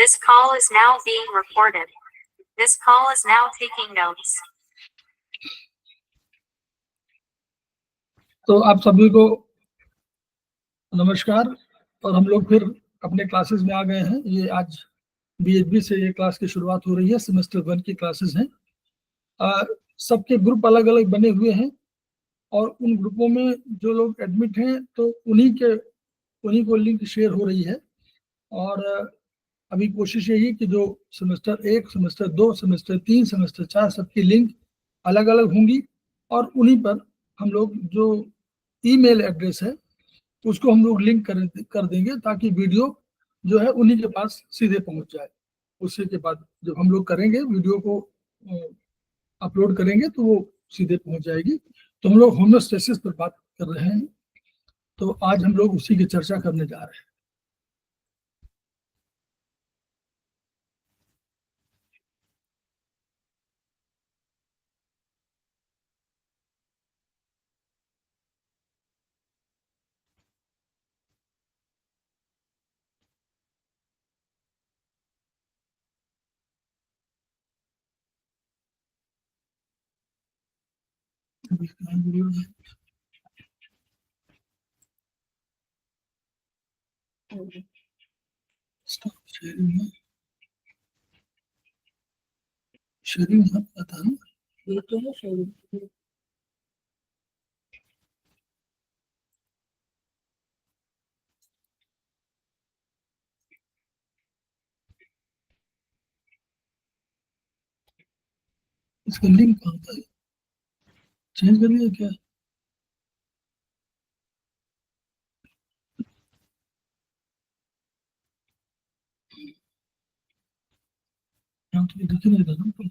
This call is now being recorded. This call is now taking notes. तो आप सभी को नमस्कार। और हम लोग फिर अपने क्लासेस में आ गए हैं। ये आज बीएचबी से ये क्लास की शुरुआत हो रही है। सेमेस्टर 1 की क्लासेस हैं। सबके ग्रुप अलग अलग बने हुए हैं और उन ग्रुपों में जो लोग एडमिट हैं तो उन्हीं को लिंक शेयर हो रही है। और अभी कोशिश यही कि जो सेमेस्टर 1, सेमेस्टर 2, सेमेस्टर 3, सेमेस्टर 4 सबकी लिंक अलग अलग होंगी और उन्हीं पर हम लोग जो ईमेल एड्रेस है उसको हम लोग लिंक कर देंगे ताकि वीडियो जो है उन्हीं के पास सीधे पहुंच जाए। उसी के बाद जब हम लोग करेंगे वीडियो को अपलोड करेंगे तो वो सीधे पहुंच जाएगी। तो हम लोग होमोस्टेसिस पर बात कर रहे हैं, तो आज हम लोग उसी की चर्चा करने जा रहे हैं। शेयरिंग आता है ना, ये तो है शेयरिंग। इसका लिंक कहाँ था? चेंज कर लिया क्या? यहाँ तो दिख नहीं रहा ना।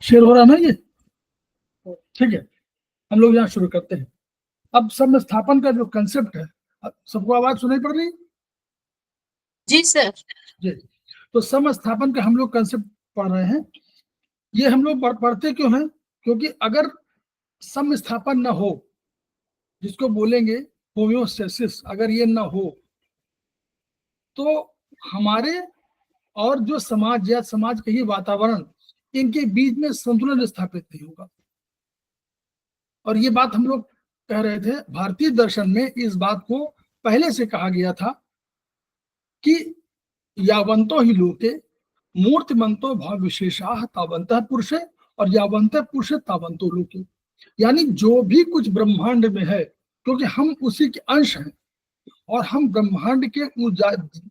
शेयर हो रहा ना ये? ठीक है, हम लोग यहाँ शुरू करते हैं। अब समस्थापन का जो कंसेप्ट है, सबको आवाज सुनाई पड़ रही? जी सर। जी, तो समस्थापन का हम लोग कंसेप्ट पढ़ रहे हैं। ये हम लोग पढ़ते क्यों हैं? क्योंकि अगर समस्थापन ना हो, जिसको बोलेंगे होम्योस्टेसिस, अगर ये ना हो तो हमारे और जो समाज या समाज का ही वातावरण, इनके बीच में संतुलन स्थापित नहीं होगा। और ये बात हम लोग कह रहे थे, भारतीय दर्शन में इस बात को पहले से कहा गया था कि यावंतो ही लोके मूर्तिमंतो भाव विशेषाः तावन्तः पुरुषे और यावन्तः पुरुषे तावंतो लोके। यानी जो भी कुछ ब्रह्मांड में है, क्योंकि हम उसी के अंश हैं और हम ब्रह्मांड के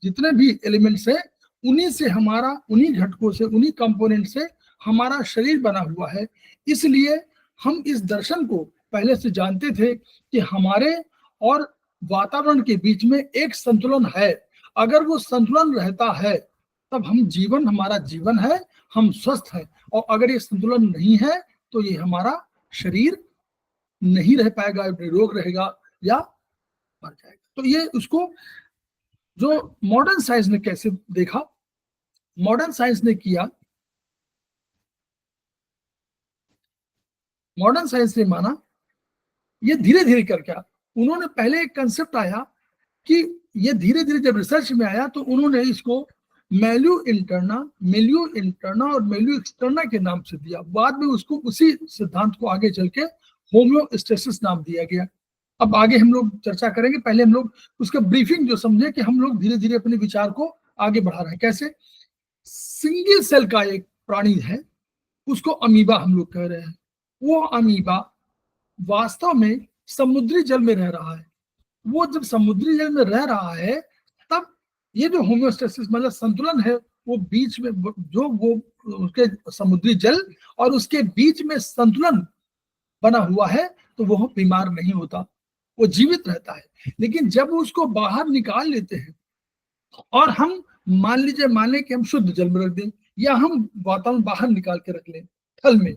जितने भी एलिमेंट्स हैं उन्हीं से हमारा, उन्हीं घटकों से, उन्हीं कंपोनेंट से हमारा शरीर बना हुआ है। इसलिए हम इस दर्शन को पहले से जानते थे कि हमारे और वातावरण के बीच में एक संतुलन है। अगर वो संतुलन रहता है तब हमारा जीवन है, हम स्वस्थ हैं। और अगर ये संतुलन नहीं है तो ये हमारा शरीर नहीं रह पाएगा, निरोग रहेगा या मर जाएगा। तो ये उसको जो मॉडर्न साइंस ने कैसे देखा, मॉडर्न साइंस ने किया, मॉडर्न साइंस ने माना, ये धीरे धीरे करके उन्होंने पहले एक कंसेप्ट आया कि ये धीरे धीरे जब रिसर्च में आया तो उन्होंने इसको मेल्यू इंटरना और मेल्यू एक्सटर्ना के नाम से दिया। बाद में उसको उसी सिद्धांत को आगे चल के होम्योस्टेसिस नाम दिया गया। अब आगे हम लोग चर्चा करेंगे, पहले हम लोग उसका ब्रीफिंग जो समझे कि हम लोग धीरे धीरे अपने विचार को आगे बढ़ा रहे हैं। कैसे? सिंगल सेल का एक प्राणी है, उसको अमीबा हम लोग कह रहे हैं। वो अमीबा वास्तव में समुद्री जल में रह रहा है। वो जब समुद्री जल में रह रहा है तब ये जो होम्योस्टेसिस मतलब संतुलन है, वो बीच में जो वो उसके समुद्री जल और उसके बीच में संतुलन बना हुआ है, तो वो बीमार नहीं होता, वो जीवित रहता है। लेकिन जब उसको बाहर निकाल लेते हैं और हम मान लें कि हम शुद्ध जल में रख दें या हम वातावरण बाहर निकाल के रख लें थल में,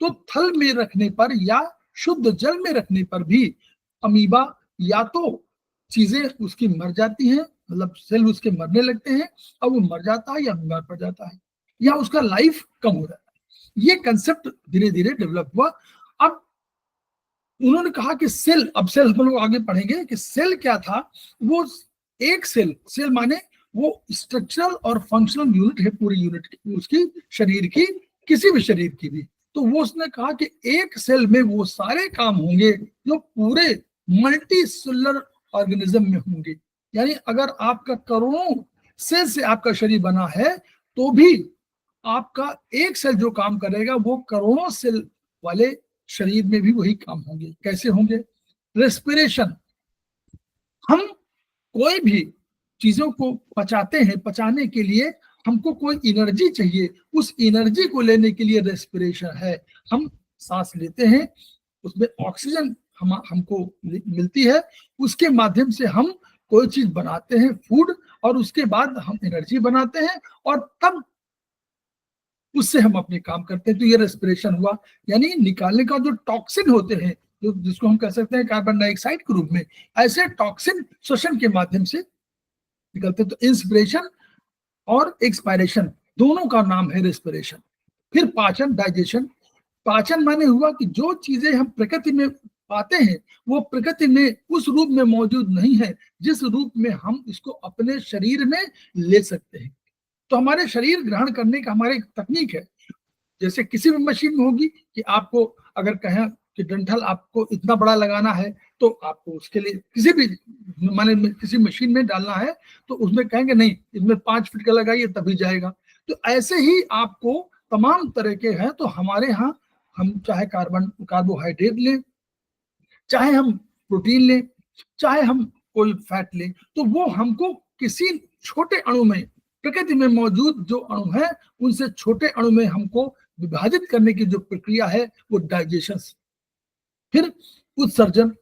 तो थल में रखने पर या शुद्ध जल में रखने पर भी अमीबा या तो चीजें उसकी मर जाती हैं, मतलब सेल उसके मरने लगते हैं और वो मर जाता है या बीमार पड़ जाता है या उसका लाइफ कम हो जाता है। ये कंसेप्ट धीरे धीरे डेवलप हुआ। अब उन्होंने कहा कि सेल, अब सेल हम लोग आगे पढ़ेंगे कि सेल क्या था। वो एक सेल माने वो स्ट्रक्चरल और फंक्शनल यूनिट है, पूरी यूनिट की, उसकी शरीर की, किसी भी शरीर की भी। तो वो उसने कहा कि एक सेल में वो सारे काम होंगे जो पूरे मल्टी सेलुलर ऑर्गेनिज्म में होंगे। यानी अगर आपका करोड़ों सेल से आपका शरीर बना है तो भी आपका एक सेल जो काम करेगा वो करोड़ों सेल वाले शरीर में भी वही काम होंगे। कैसे होंगे? रेस्पिरेशन, हम कोई भी चीजों को पचाते हैं, पचाने के लिए हमको कोई एनर्जी चाहिए, उस एनर्जी को लेने के लिए रेस्पिरेशन है। हम सांस लेते हैं, उसमें ऑक्सीजन हमको मिलती है, उसके माध्यम से हम कोई चीज बनाते हैं फूड, और उसके बाद हम एनर्जी बनाते हैं और तब उससे हम अपने काम करते हैं। तो ये रेस्पिरेशन हुआ, यानी निकालने का जो टॉक्सिन होते हैं, जो जिसको हम कह सकते हैं कार्बन डाइऑक्साइड के रूप में, ऐसे टॉक्सिन श्वसन के माध्यम से निकलते हैं। तो इंस्पिरेशन और एक्सपायरेशन दोनों का नाम है रेस्पिरेशन। फिर पाचन, डाइजेशन। पाचन माने हुआ कि जो चीजें हम प्रकृति में पाते हैं वो प्रकृति में उस रूप में मौजूद नहीं है जिस रूप में हम इसको अपने शरीर में ले सकते हैं। तो हमारे शरीर ग्रहण करने का हमारी एक तकनीक है। जैसे किसी भी मशीन में होगी कि आपको अगर कहें कि डंठल आपको इतना बड़ा लगाना है तो आपको उसके लिए किसी भी माने किसी मशीन में डालना है तो उसमें कहेंगे नहीं इसमें 5 फीट का लगाइए तभी जाएगा। तो ऐसे ही आपको तमाम तरह के हैं। तो हमारे यहाँ हम चाहे कार्बोहाइड्रेट लें, चाहे हम प्रोटीन लें, चाहे हम कोई फैट लें, तो वो हमको किसी छोटे अणु में, प्रकृति में मौजूद जो अणु है उनसे छोटे अणु में हमको विभाजित करने की जो प्रक्रिया है वो डाइजेशन। फिर उत्सर्जन।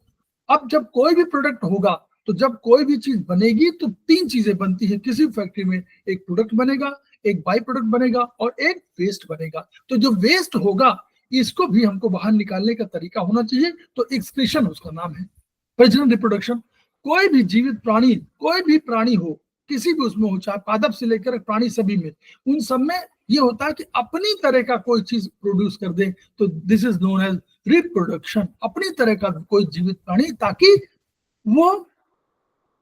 अब जब कोई भी प्रोडक्ट होगा, तो जब कोई भी चीज बनेगी तो 3 चीजें बनती है किसी फैक्ट्री में। एक प्रोडक्ट बनेगा, एक बाई प्रोडक्ट बनेगा और एक वेस्ट बनेगा। तो जो वेस्ट होगा इसको भी हमको बाहर निकालने का तरीका होना चाहिए, तो एक्सक्रीशन उसका नाम है। प्रजनन, रिप्रोडक्शन। कोई भी जीवित प्राणी, कोई भी प्राणी हो, किसी भी उसमें हो, चाहे पादप से लेकर प्राणी सभी में, उन सब में ये होता है कि अपनी तरह का कोई चीज प्रोड्यूस कर दे, तो this is known as reproduction. अपनी तरह का कोई जीवित प्राणी, ताकि वो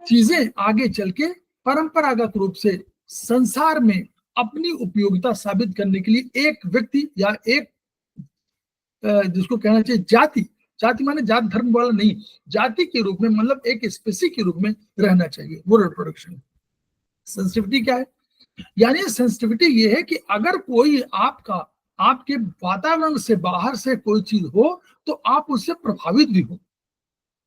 चीजें आगे चल के परंपरागत रूप से संसार में अपनी उपयोगिता साबित करने के लिए एक व्यक्ति या एक जिसको कहना चाहिए जाति, जाति माने जात धर्म वाला नहीं, जाति के रूप में, मतलब एक स्पेसी के रूप में रहना चाहिए, वो रिप्रोडक्शन। सेंसिटिविटी क्या है? यानी सेंसिटिविटी ये है कि अगर कोई आपके वातावरण से बाहर से कोई चीज हो तो आप उससे प्रभावित भी हो।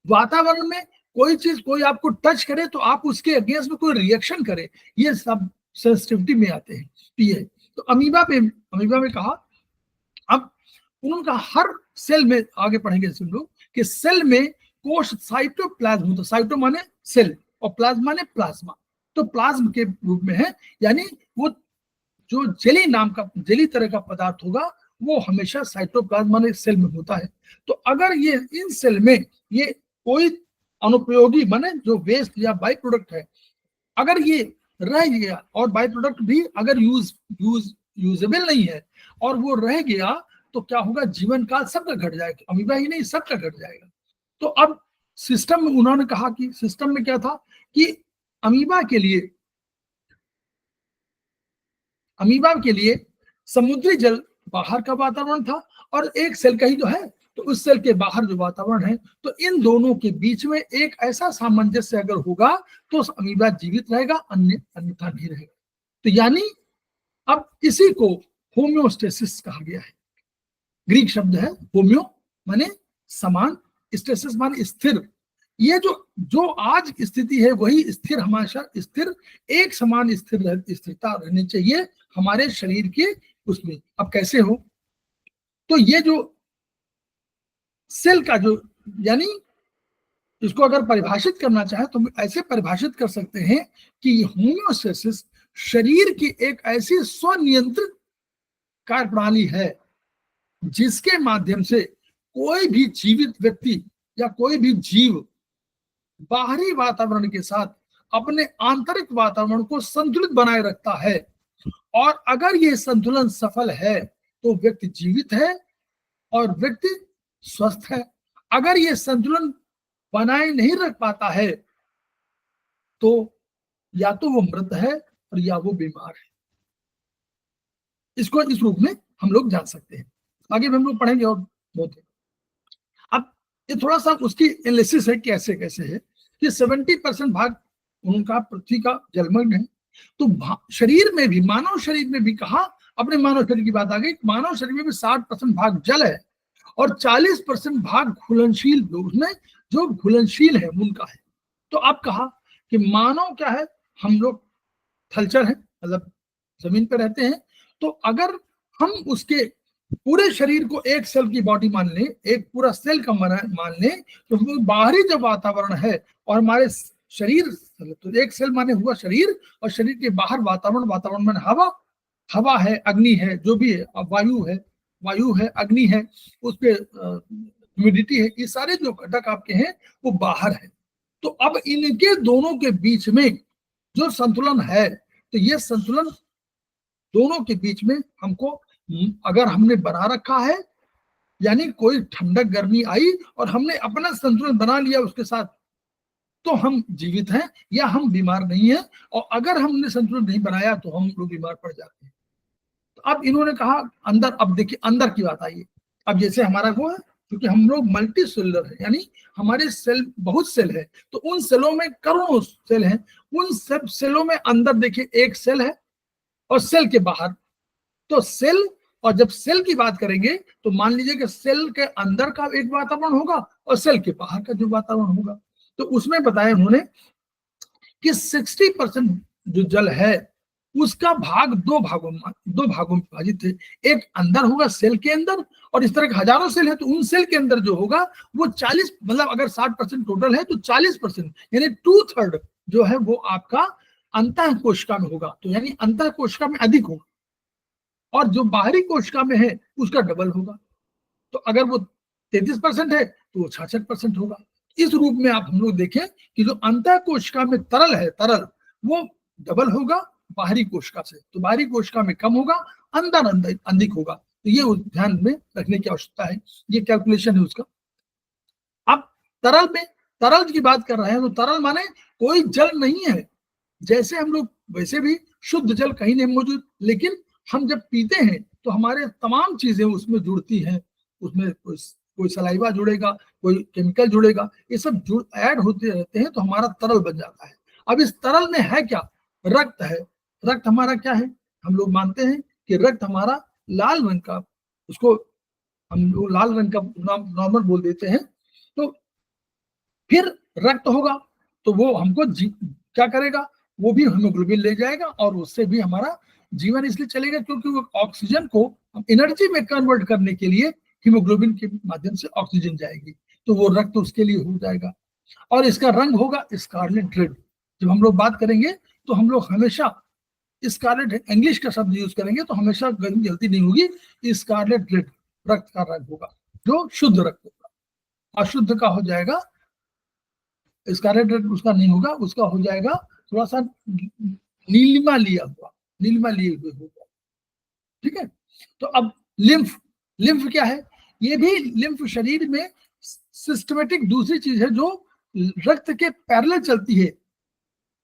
वातावरण में कोई चीज कोई आपको टच करे तो आप उसके अगेंस्ट में कोई रिएक्शन करे, ये सब सेंसिटिविटी में आते हैं। ये तो अमीबा में कहा। अब उनका हर सेल में, आगे पढ़ेंगे हम लोग कि सेल में कोश साइटोप्लाज्म होता है। साइटो माने सेल और प्लाज्मा माने प्लाज्मा, तो प्लाज्म के रूप में है। यानी वो जो जेली नाम का, जेली तरह का पदार्थ होगा वो हमेशा साइटोप्लाज्म माने सेल में होता है। तो अगर ये इन सेल में ये कोई अनुपयोगी माने जो वेस्ट या बाई प्रोडक्ट है, अगर ये रह गया और बाई प्रोडक्ट भी अगर यूजेबल नहीं है और वो रह गया, तो क्या होगा? जीवन काल सबका घट जाएगा, अमीबा ही नहीं सबका घट जाएगा। तो अब सिस्टम में उन्होंने कहा कि सिस्टम में क्या था कि अमीबा के लिए अमीबा के लिए समुद्री जल बाहर का वातावरण था और एक सेल का ही जो है, तो उस सेल के बाहर जो वातावरण है, तो इन दोनों के बीच में एक ऐसा सामंजस्य अगर होगा तो अमीबा जीवित रहेगा, अन्यथा नहीं रहेगा। तो यानी अब इसी को होम्योस्टेसिस कहा गया है। ग्रीक शब्द है होम्यो माने समान, स्टेसिस माने स्थिर। ये जो आज स्थिति है वही स्थिर, हमेशा स्थिर, एक समान स्थिरता रहनी चाहिए हमारे शरीर के उसमें। अब कैसे हो, तो ये जो सेल का जो, यानी इसको अगर परिभाषित करना चाहे तो ऐसे परिभाषित कर सकते हैं कि होम्योस्टेसिस शरीर की एक ऐसी स्वनियंत्रित कार्य प्रणाली है जिसके माध्यम से कोई भी जीवित व्यक्ति या कोई भी जीव बाहरी वातावरण के साथ अपने आंतरिक वातावरण को संतुलित बनाए रखता है। और अगर ये संतुलन सफल है तो व्यक्ति जीवित है और व्यक्ति स्वस्थ है। अगर ये संतुलन बनाए नहीं रख पाता है तो या तो वो मृत है और या वो बीमार है। इसको इस रूप में हम लोग जान सकते हैं। आगे भी हम लोग पढ़ेंगे और बहुत है। अब ये थोड़ा सा उसकी एनालिसिस है कैसे कैसे है कि 70% भाग उनका पृथ्वी का जलमग्न है। तो शरीर में भी, मानव शरीर में भी, कहा अपने मानव शरीर की बात आ गई, मानव शरीर में भी 60% भाग जल है और 40% भाग घुलनशील, उसमें जो घुलनशील है उनका है। तो आप कहा कि मानव क्या है, हम लोग थलचर है, मतलब जमीन पर रहते हैं। तो अगर हम उसके पूरे शरीर को एक सेल की बॉडी मान लें, एक पूरा सेल का मान लें, तो बाहरी जो वातावरण है और हमारे शरीर, तो एक सेल माने हुआ शरीर, और शरीर के बाहर वातावरण, वातावरण माने हवा है, अग्नि है, जो भी है, वायु है, अग्नि है, उस पे ह्यूमिडिटी है, ये सारे जो घटक आपके हैं वो बाहर है। तो अब इनके दोनों के बीच में जो संतुलन है, तो ये संतुलन दोनों के बीच में हमको अगर हमने बना रखा है, यानी कोई ठंडक गर्मी आई और हमने अपना संतुलन बना लिया उसके साथ, तो हम जीवित हैं या हम बीमार नहीं हैं। और अगर हमने संतुलन नहीं बनाया तो हम लोग बीमार पड़ जाते हैं। तो अब इन्होंने कहा अंदर, अब देखिए अंदर की बात आई। अब जैसे हमारा वो है, क्योंकि हम लोग मल्टी सेलुलर है, यानी हमारे सेल बहुत सेल है, तो उन सेलों में करोड़ों सेल हैं। उन सब सेलों में अंदर देखिए एक सेल है और सेल के बाहर, तो सेल, और जब सेल की बात करेंगे तो मान लीजिए कि सेल के अंदर का एक वातावरण होगा और सेल के बाहर का जो वातावरण होगा। तो उसमें बताया उन्होंने कि 60% जो जल है उसका भाग दो भागों में विभाजित है। एक अंदर होगा सेल के अंदर, और इस तरह के हजारों सेल है, तो उन सेल के अंदर जो होगा वो 40, मतलब अगर 60% टोटल है तो 40% यानी 2/3 जो है वो आपका अंतः कोशिका में होगा। तो यानी अंतः कोशिका में अधिक होगा, और जो बाहरी कोशिका में है उसका डबल होगा। तो अगर वो 33% है तो वो 66% होगा। इस रूप में आप हम लोग देखें कि जो अंतः कोशिका में तरल है, तरल वो डबल होगा बाहरी कोशिका से, तो बाहरी कोशिका में कम होगा, अंदर अधिक होगा। तो ये ध्यान में रखने की आवश्यकता है, ये कैलकुलेशन है उसका। अब तरल में, तरल की बात कर रहे हैं तो तरल माने कोई जल नहीं है, जैसे हम लोग वैसे भी शुद्ध जल कहीं नहीं मौजूद, लेकिन हम जब पीते हैं तो हमारे तमाम चीजें उसमें जुड़ती हैं, उसमें कोई सलाइवा जुड़ेगा, कोई केमिकल जुड़ेगा, ये सब ऐड होते रहते हैं तो हमारा तरल बन जाता है। अब इस तरल में है क्या, रक्त है। रक्त हमारा क्या है, हम लोग मानते हैं कि रक्त हमारा लाल रंग का, उसको हम लोग लाल रंग का नॉर्मल बोल देते हैं। तो फिर रक्त होगा तो वो हमको क्या करेगा, वो भी हीमोग्लोबिन ले जाएगा और उससे भी हमारा जीवन इसलिए चलेगा क्योंकि वो ऑक्सीजन को एनर्जी में कन्वर्ट करने के लिए हीमोग्लोबिन के माध्यम से ऑक्सीजन जाएगी, तो वो रक्त उसके लिए हो जाएगा। और इसका रंग होगा स्कारलेट रेड। जब हम लोग बात करेंगे तो हम लोग हमेशा स्कारलेट, इंग्लिश का शब्द यूज करेंगे तो हमेशा गलती नहीं होगी, स्कारलेट रेड रक्त का रंग होगा, जो शुद्ध रक्त होगा। अशुद्ध का हो जाएगा, स्कारलेट रेड उसका नहीं होगा, उसका हो जाएगा थोड़ा सा नीलिमा लिए हुए होगा। ठीक है। तो अब लिम्फ क्या है, ये भी लिम्फ शरीर में सिस्टमेटिक दूसरी चीज है जो रक्त के पैरेलल चलती है।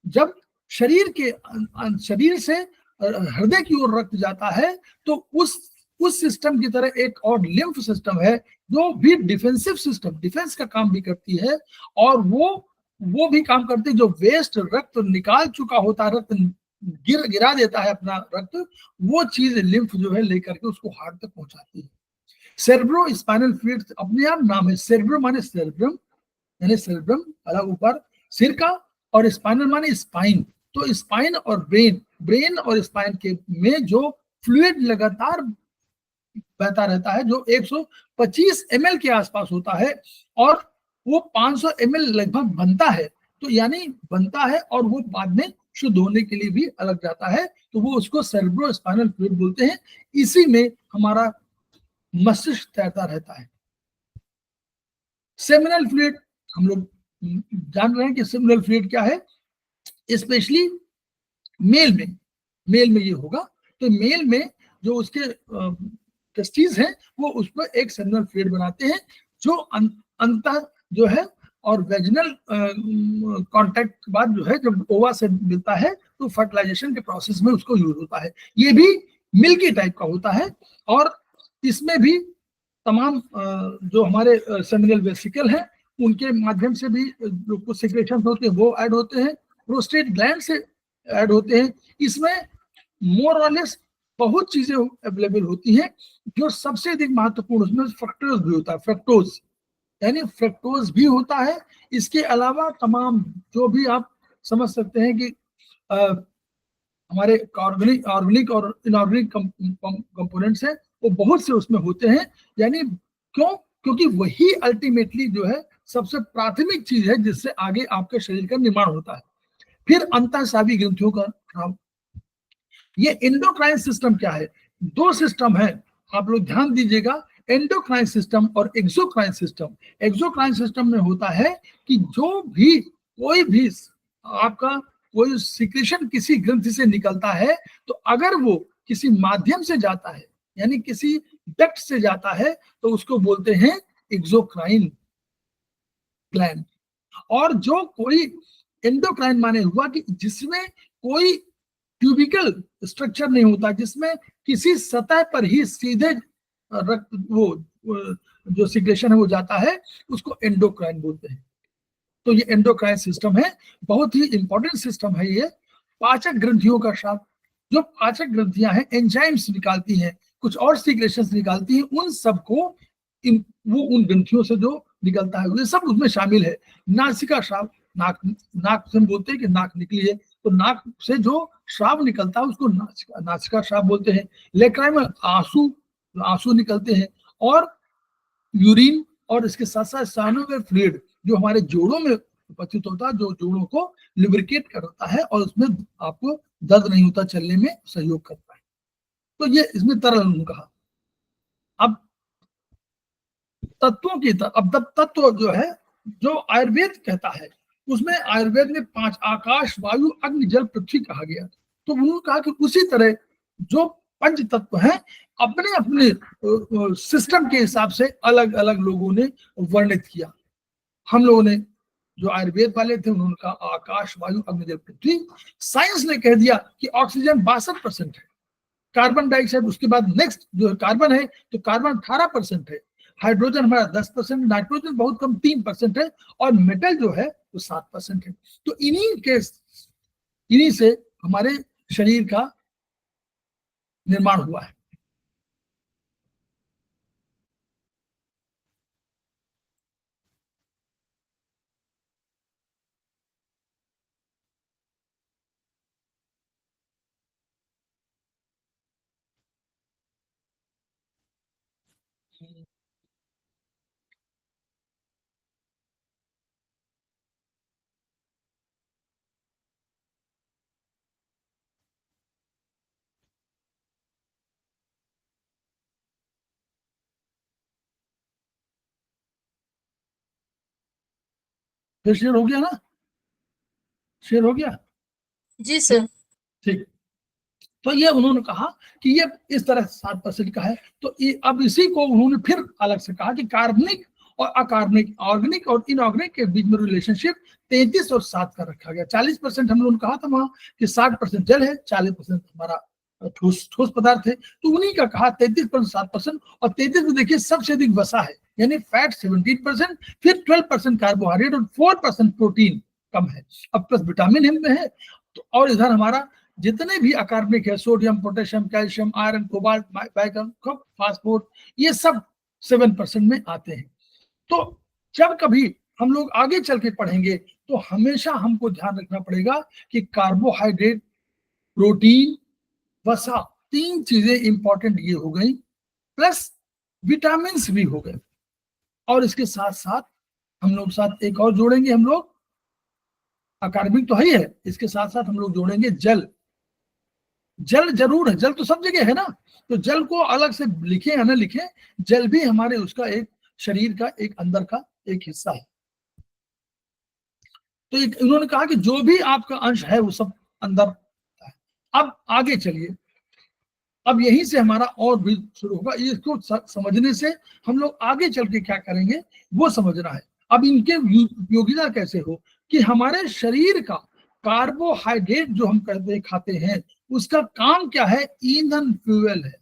जब शरीर से हृदय की ओर रक्त जाता है तो उस सिस्टम की तरह एक और लिम्फ सिस्टम है जो भी डिफेंसिव सिस्टम, डिफेंस का काम भी करती है, और वो भी काम करती है। जो वेस्ट रक्त निकाल चुका होता है, रक्त गिरा देता है अपना रक्त, वो चीज लिम्फ जो है लेकर के उसको हार्ट तक पहुंचाती है। सेरेब्रो स्पाइनल फ्लूइड अपने आप नाम है, सेरेब्रो माने सेरेब्रम, यानी सेरेब्रम अलग ऊपर सिर का, और स्पाइनल माने स्पाइन। तो स्पाइन और ब्रेन और स्पाइन के में जो फ्लूइड लगातार बहता रहता है, जो 125 ml के आसपास होता है, और वो 500 ml लगभग बनता है, तो यानी बनता है और वो बाद में शुद्ध होने के लिए भी अलग जाता है, तो वो उसको सेरेब्रो स्पाइनल फ्लूइड बोलते हैं। इसी में हमारा मस्तिष्क तैरता रहता है। सेमिनल फ्लूइड हम लोग जान रहे हैं कि सेमिनल फ्लूइड क्या है, स्पेशली मेल में ये होगा। तो मेल में जो उसके टेस्टिस हैं वो उस पर एक सेमिनल फ्लूइड बनाते हैं, जो अंतः जो है और वेजिनल कांटेक्ट के बाद जो है जब ओवा से मिलता है तो फर्टिलाइजेशन के प्रोसेस में उसको यूज होता है। ये भी मिल्की टाइप का होता है, और इसमें भी तमाम जो हमारे सेमिनल वेसिकल हैं उनके माध्यम से भी जो कुछ सिक्रेशन होते हैं वो ऐड होते हैं, प्रोस्टेट ग्लैंड से ऐड होते हैं। इसमें मोर और लेस बहुत चीजें अवेलेबल होती हैं। जो सबसे अधिक महत्वपूर्ण उसमें फ्रक्टोज भी होता है, फ्रक्टोज यानी फ्रक्टोज भी होता है। इसके अलावा तमाम जो भी आप समझ सकते हैं कि हमारे ऑर्गेनिक और इनऑर्गेनिक कंपोनेंट्स हैं वो बहुत से उसमें होते हैं। यानी क्योंकि वही अल्टीमेटली जो है सबसे प्राथमिक चीज है जिससे आगे आपके शरीर का निर्माण होता है। फिर अंतःस्रावी ग्रंथियों का काम। ये एंडोक्राइन सिस्टम क्या है, दो सिस्टम है, आप लोग ध्यान दीजिएगा, एंडोक्राइन सिस्टम और एक्सोक्राइन सिस्टम। एक्सोक्राइन सिस्टम में होता है कि जो भी कोई भी आपका कोई सिक्रेशन किसी ग्रंथि से निकलता है, तो अगर वो किसी माध्यम से जाता है यानी किसी डक्ट से जाता है तो उसको बोलते हैं एक्सोक्राइन ग्लैंड। और जो कोई एंडोक्राइन माने हुआ कि जिसमें कोई ट्यूबिकल स्ट्रक्चर नहीं होता, जिसमें किसी सतह पर ही सीधे रक्त वो जो सिक्रेशन है वो जाता है, उसको एंडोक्राइन बोलते हैं। तो ये एंडोक्राइन सिस्टम है, बहुत ही इंपॉर्टेंट सिस्टम है ये। पाचक ग्रंथियों का शाप, जो पाचक ग्रंथियां हैं एंजाइम्स निकालती हैं, कुछ और सिक्रेशंस निकालती हैं, उन सबको वो उन ग्रंथियों से जो निकलता है ये सब उसमें शामिल है। नासिका श्राव, नाक से हम बोलते हैं कि नाक निकली है, तो नाक से जो श्राव निकलता है उसको नासिका श्राव बोलते हैं। लेक्राइमल आंसू निकलते हैं, और यूरिन, और इसके साथ साथ साइनोवियल फ्लूइड जो हमारे जोड़ों में उपस्थित होता है, जो जोड़ों को लिब्रिकेट करता है और उसमें आपको दर्द नहीं होता, चलने में सहयोग करता है। तो ये इसमें तरल उन्होंने कहा। अब तत्वों की अब तत्व जो है जो आयुर्वेद कहता है, उसमें आयुर्वेद में 5 आकाश वायु अग्नि जल पृथ्वी कहा गया। तो उन्होंने कहा कि उसी तरह जो पंच तत्व हैं अपने अपने सिस्टम के हिसाब से अलग अलग लोगों ने वर्णित किया। हम लोगों ने जो आयुर्वेद वाले थे उन्होंने कहा आकाश वायु अग्नि जल पृथ्वी। साइंस ने कह दिया कि ऑक्सीजन 62% है, कार्बन डाइऑक्साइड उसके बाद नेक्स्ट जो कार्बन है तो कार्बन 18% है, हाइड्रोजन हमारा 10%, नाइट्रोजन बहुत कम 3% है, और मेटल जो है वो 7% है। तो इन्हीं से हमारे शरीर का निर्माण हुआ है। फिर शेयर हो गया ना, शेयर हो गया जी सर। ठीक। तो ये उन्होंने कहा कि ये इस तरह 7% का है। तो अब इसी को उन्होंने फिर अलग से कहा कि कार्बनिक और अकार्बनिक, ऑर्गेनिक और इनऑर्गेनिक के बीच में रिलेशनशिप 33 और 7 का रखा गया। 40% हम लोगों ने कहा था वहां कि 60% जल है, 40% हमारा ठोस ठोस पदार्थ है, तो उन्हीं का कहा 33.7%। और 33 में देखिए सबसे अधिक वसा है, यानी फैट 17%, फिर 12% कार्बोहाइड्रेट और 4% प्रोटीन कम है। अब प्लस विटामिन इनमें है। तो और इधर हमारा जितने भी अकार्बनिक है, sodium, potassium, calcium, iron, cobalt, bacon, phosphor, ये सब 7% में आते हैं। तो जब कभी हम लोग आगे चल के पढ़ेंगे तो हमेशा हमको ध्यान रखना पड़ेगा कि कार्बोहाइड्रेट, प्रोटीन, वसा, 3 चीजें इंपॉर्टेंट ये हो गई, प्लस विटामिन भी हो गए। और इसके साथ साथ हम लोग साथ एक और जोड़ेंगे, हम लोग अकार्बनिक तो ही है, इसके साथ साथ हम लोग जोड़ेंगे जल। जल जरूर है, जल तो सब जगह है ना, तो जल को अलग से लिखें या ना लिखें, जल भी हमारे उसका एक शरीर का एक अंदर का एक हिस्सा है। तो उन्होंने कहा कि जो भी आपका अंश है वो सब अंदर है। अब आगे चलिए, अब यहीं से हमारा और भी शुरू होगा। इसको समझने से हम लोग आगे चल के क्या करेंगे वो समझना है। अब इनके उपयोगिता कैसे हो कि हमारे शरीर का कार्बोहाइड्रेट जो हम कहते हैं खाते हैं, उसका काम क्या है, ईंधन, फ्यूल है,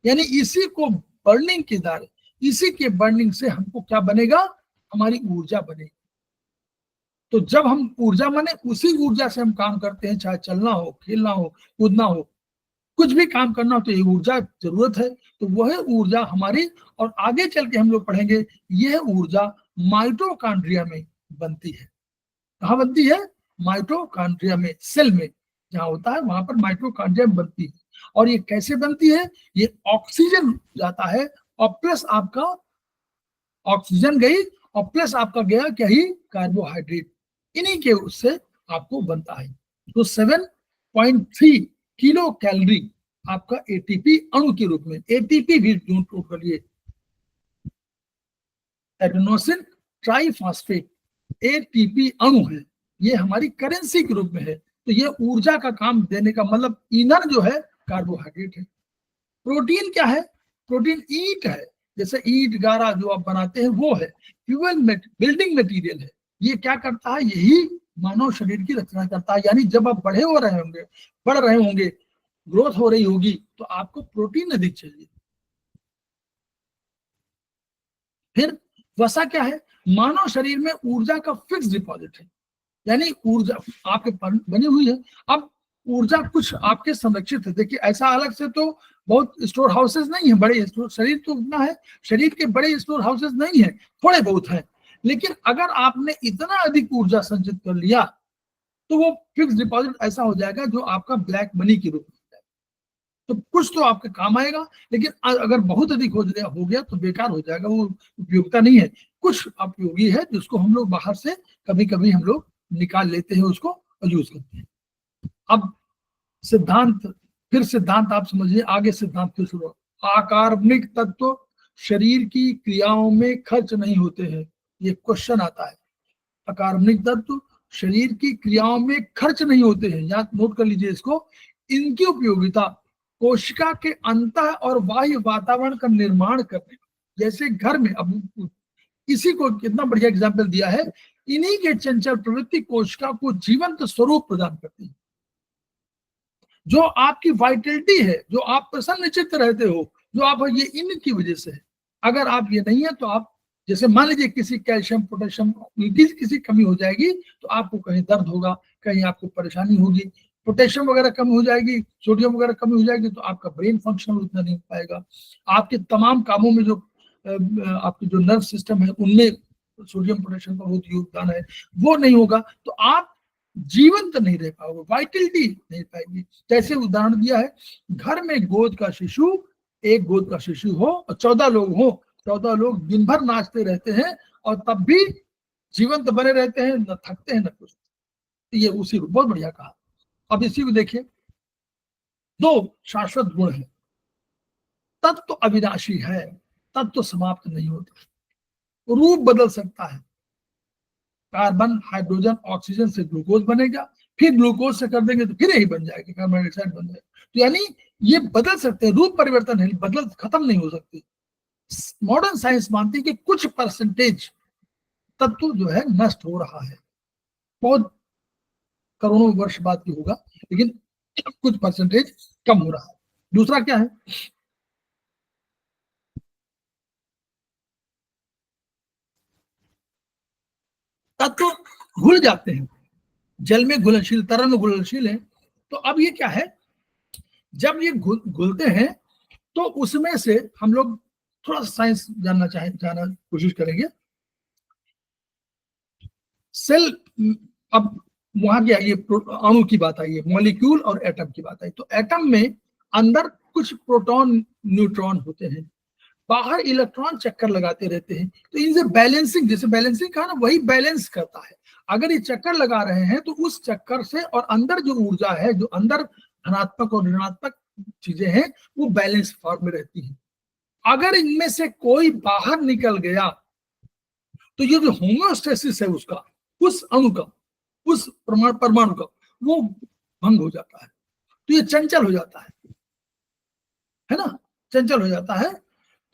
यानी इसी को बर्निंग के द्वारा, इसी के बर्निंग से हमको क्या बनेगा, हमारी ऊर्जा बनेगी। तो जब हम ऊर्जा माने उसी ऊर्जा से हम काम करते हैं, चाहे चलना हो, खेलना हो, कूदना हो, कुछ भी काम करना हो, तो ये ऊर्जा जरूरत है। तो वह ऊर्जा हमारी, और आगे चल के हम लोग पढ़ेंगे, यह ऊर्जा माइटोकॉन्ड्रिया में बनती है। कहाँ बनती है, माइटोकॉन्ड्रिया में, सेल में जहाँ होता है वहां पर माइटोकॉन्ड्रिया में बनती है। और ये कैसे बनती है, ये ऑक्सीजन जाता है और प्लस आपका ऑक्सीजन गई और प्लस आपका गया क्या ही, कार्बोहाइड्रेट, इन्हीं के उससे आपको बनता है। तो 7.3 किलो कैलोरी आपका एटीपी अणु के रूप में, एटीपी भी नोट कर लिए, एडेनोसिन ट्राइफॉस्फेट, एटीपी अणु है, ये हमारी करेंसी के रूप में है। तो ये ऊर्जा का काम देने का मतलब ईंधन जो है कार्बोहाइड्रेट है। प्रोटीन क्या है, प्रोटीन ईंट है, जैसे ईंट गारा जो आप बनाते हैं वो है, फ्यूल बिल्डिंग मटेरियल है। ये क्या करता है, यही मानव शरीर की रचना करता है। यानी जब आप बड़े हो रहे होंगे, बढ़ रहे होंगे, ग्रोथ हो रही होगी, तो आपको प्रोटीन अधिक चाहिए। फिर वसा क्या है, मानव शरीर में ऊर्जा का फिक्स डिपॉजिट है, यानी ऊर्जा आपके बनी हुई है। अब ऊर्जा कुछ आपके संरक्षित है, देखिए ऐसा अलग से तो बहुत स्टोर हाउसेस नहीं है, बड़े स्टोर, शरीर तो उतना है, शरीर के बड़े स्टोर हाउसेस नहीं है, थोड़े बहुत हैं। लेकिन अगर आपने इतना अधिक ऊर्जा संचित कर लिया तो वो फिक्स डिपॉजिट ऐसा हो जाएगा जो आपका ब्लैक मनी के रूप में हो जाएगा। तो कुछ तो आपके काम आएगा, लेकिन अगर बहुत अधिक हो गया तो बेकार हो जाएगा, वो उपयोगिता नहीं है। कुछ उपयोगी है जिसको हम लोग बाहर से कभी कभी हम लोग निकाल लेते हैं उसको और यूज करते हैं। अब सिद्धांत, फिर सिद्धांत आप समझिए, आगे सिद्धांत फिर शुरू। अकार्बनिक तत्व शरीर की क्रियाओं में खर्च नहीं होते हैं, ये क्वेश्चन आता है। अकार्बनिक तत्व शरीर की क्रियाओं में खर्च नहीं होते हैं, याद नोट कर लीजिए इसको। इनकी उपयोगिता कोशिका के अंतः और बाह्य वातावरण का निर्माण करने, जैसे घर में, अब इसी को कितना बढ़िया एग्जाम्पल दिया है, इन्हीं के चंचल प्रवृत्ति कोशिका को जीवंत स्वरूप प्रदान करती है। जो आपकी वाइटलिटी है, जो आप प्रसन्नचित्त रहते हो, जो आप, ये इनकी वजह से है। अगर आप ये नहीं है तो आप, जैसे मान लीजिए किसी कैल्शियम, पोटेशियम की किसी कमी हो जाएगी तो आपको कहीं दर्द होगा, कहीं आपको परेशानी होगी। पोटेशियम वगैरह कम हो जाएगी, सोडियम वगैरह कमी हो जाएगी तो आपका ब्रेन फंक्शन उतना नहीं हो पाएगा। आपके तमाम कामों में जो आपके जो नर्व सिस्टम है उनमें सोडियम पोटेशियम का बहुत योगदान है, वो नहीं होगा तो आप जीवंत नहीं रह पाओगे, वाइटलिटी नहीं पाएगी। जैसे उदाहरण दिया है, घर में गोद का शिशु, एक गोद का शिशु हो और 14 लोग हो, 14 लोग दिन भर नाचते रहते हैं और तब भी जीवंत बने रहते हैं, न थकते हैं न कुछ। ये उसी को बहुत बढ़िया कहा। अब इसी को देखिए, 2 शाश्वत गुण है, तत्व तो अविनाशी है, तत्व तो समाप्त नहीं होता, रूप बदल सकता है। कार्बन, हाइड्रोजन, ऑक्सीजन से ग्लूकोज बनेगा, फिर ग्लूकोज से कर देंगे तो फिर यही बन जाएगा, कार्बन डाइऑक्साइड बन जाएगा। तो यानी ये बदल सकते हैं, रूप परिवर्तन है, बदल खत्म नहीं हो सकती। मॉडर्न साइंस मानती है कि कुछ परसेंटेज तत्व जो है नष्ट हो रहा है, बहुत करोड़ों वर्ष बाद की होगा, लेकिन कुछ परसेंटेज कम हो रहा है। दूसरा क्या है, तत्व घुल जाते हैं, जल में घुलनशील, तरल में घुलनशील है। तो अब ये क्या है, जब ये घुलते हैं तो उसमें से हम लोग थोड़ा सा साइंस जानना कोशिश करेंगे। सेल, अब वहां क्या, ये अणु की बात आई है, मॉलिक्यूल और एटम की बात आई। तो एटम में अंदर कुछ प्रोटॉन न्यूट्रॉन होते हैं, बाहर इलेक्ट्रॉन चक्कर लगाते रहते हैं। तो इनसे बैलेंसिंग, जैसे बैलेंसिंग कहा ना, वही बैलेंस करता है। अगर ये चक्कर लगा रहे हैं तो उस चक्कर से और अंदर जो ऊर्जा है, जो अंदर धनात्मक और ऋणात्मक चीजें हैं, वो बैलेंस फॉर्म में रहती है। अगर इनमें से कोई बाहर निकल गया तो ये जो होमोस्टेसिस है उसका, उस अणु का, उस परमाणु का, वो भंग हो जाता है। तो ये चंचल हो जाता है ना, चंचल हो जाता है।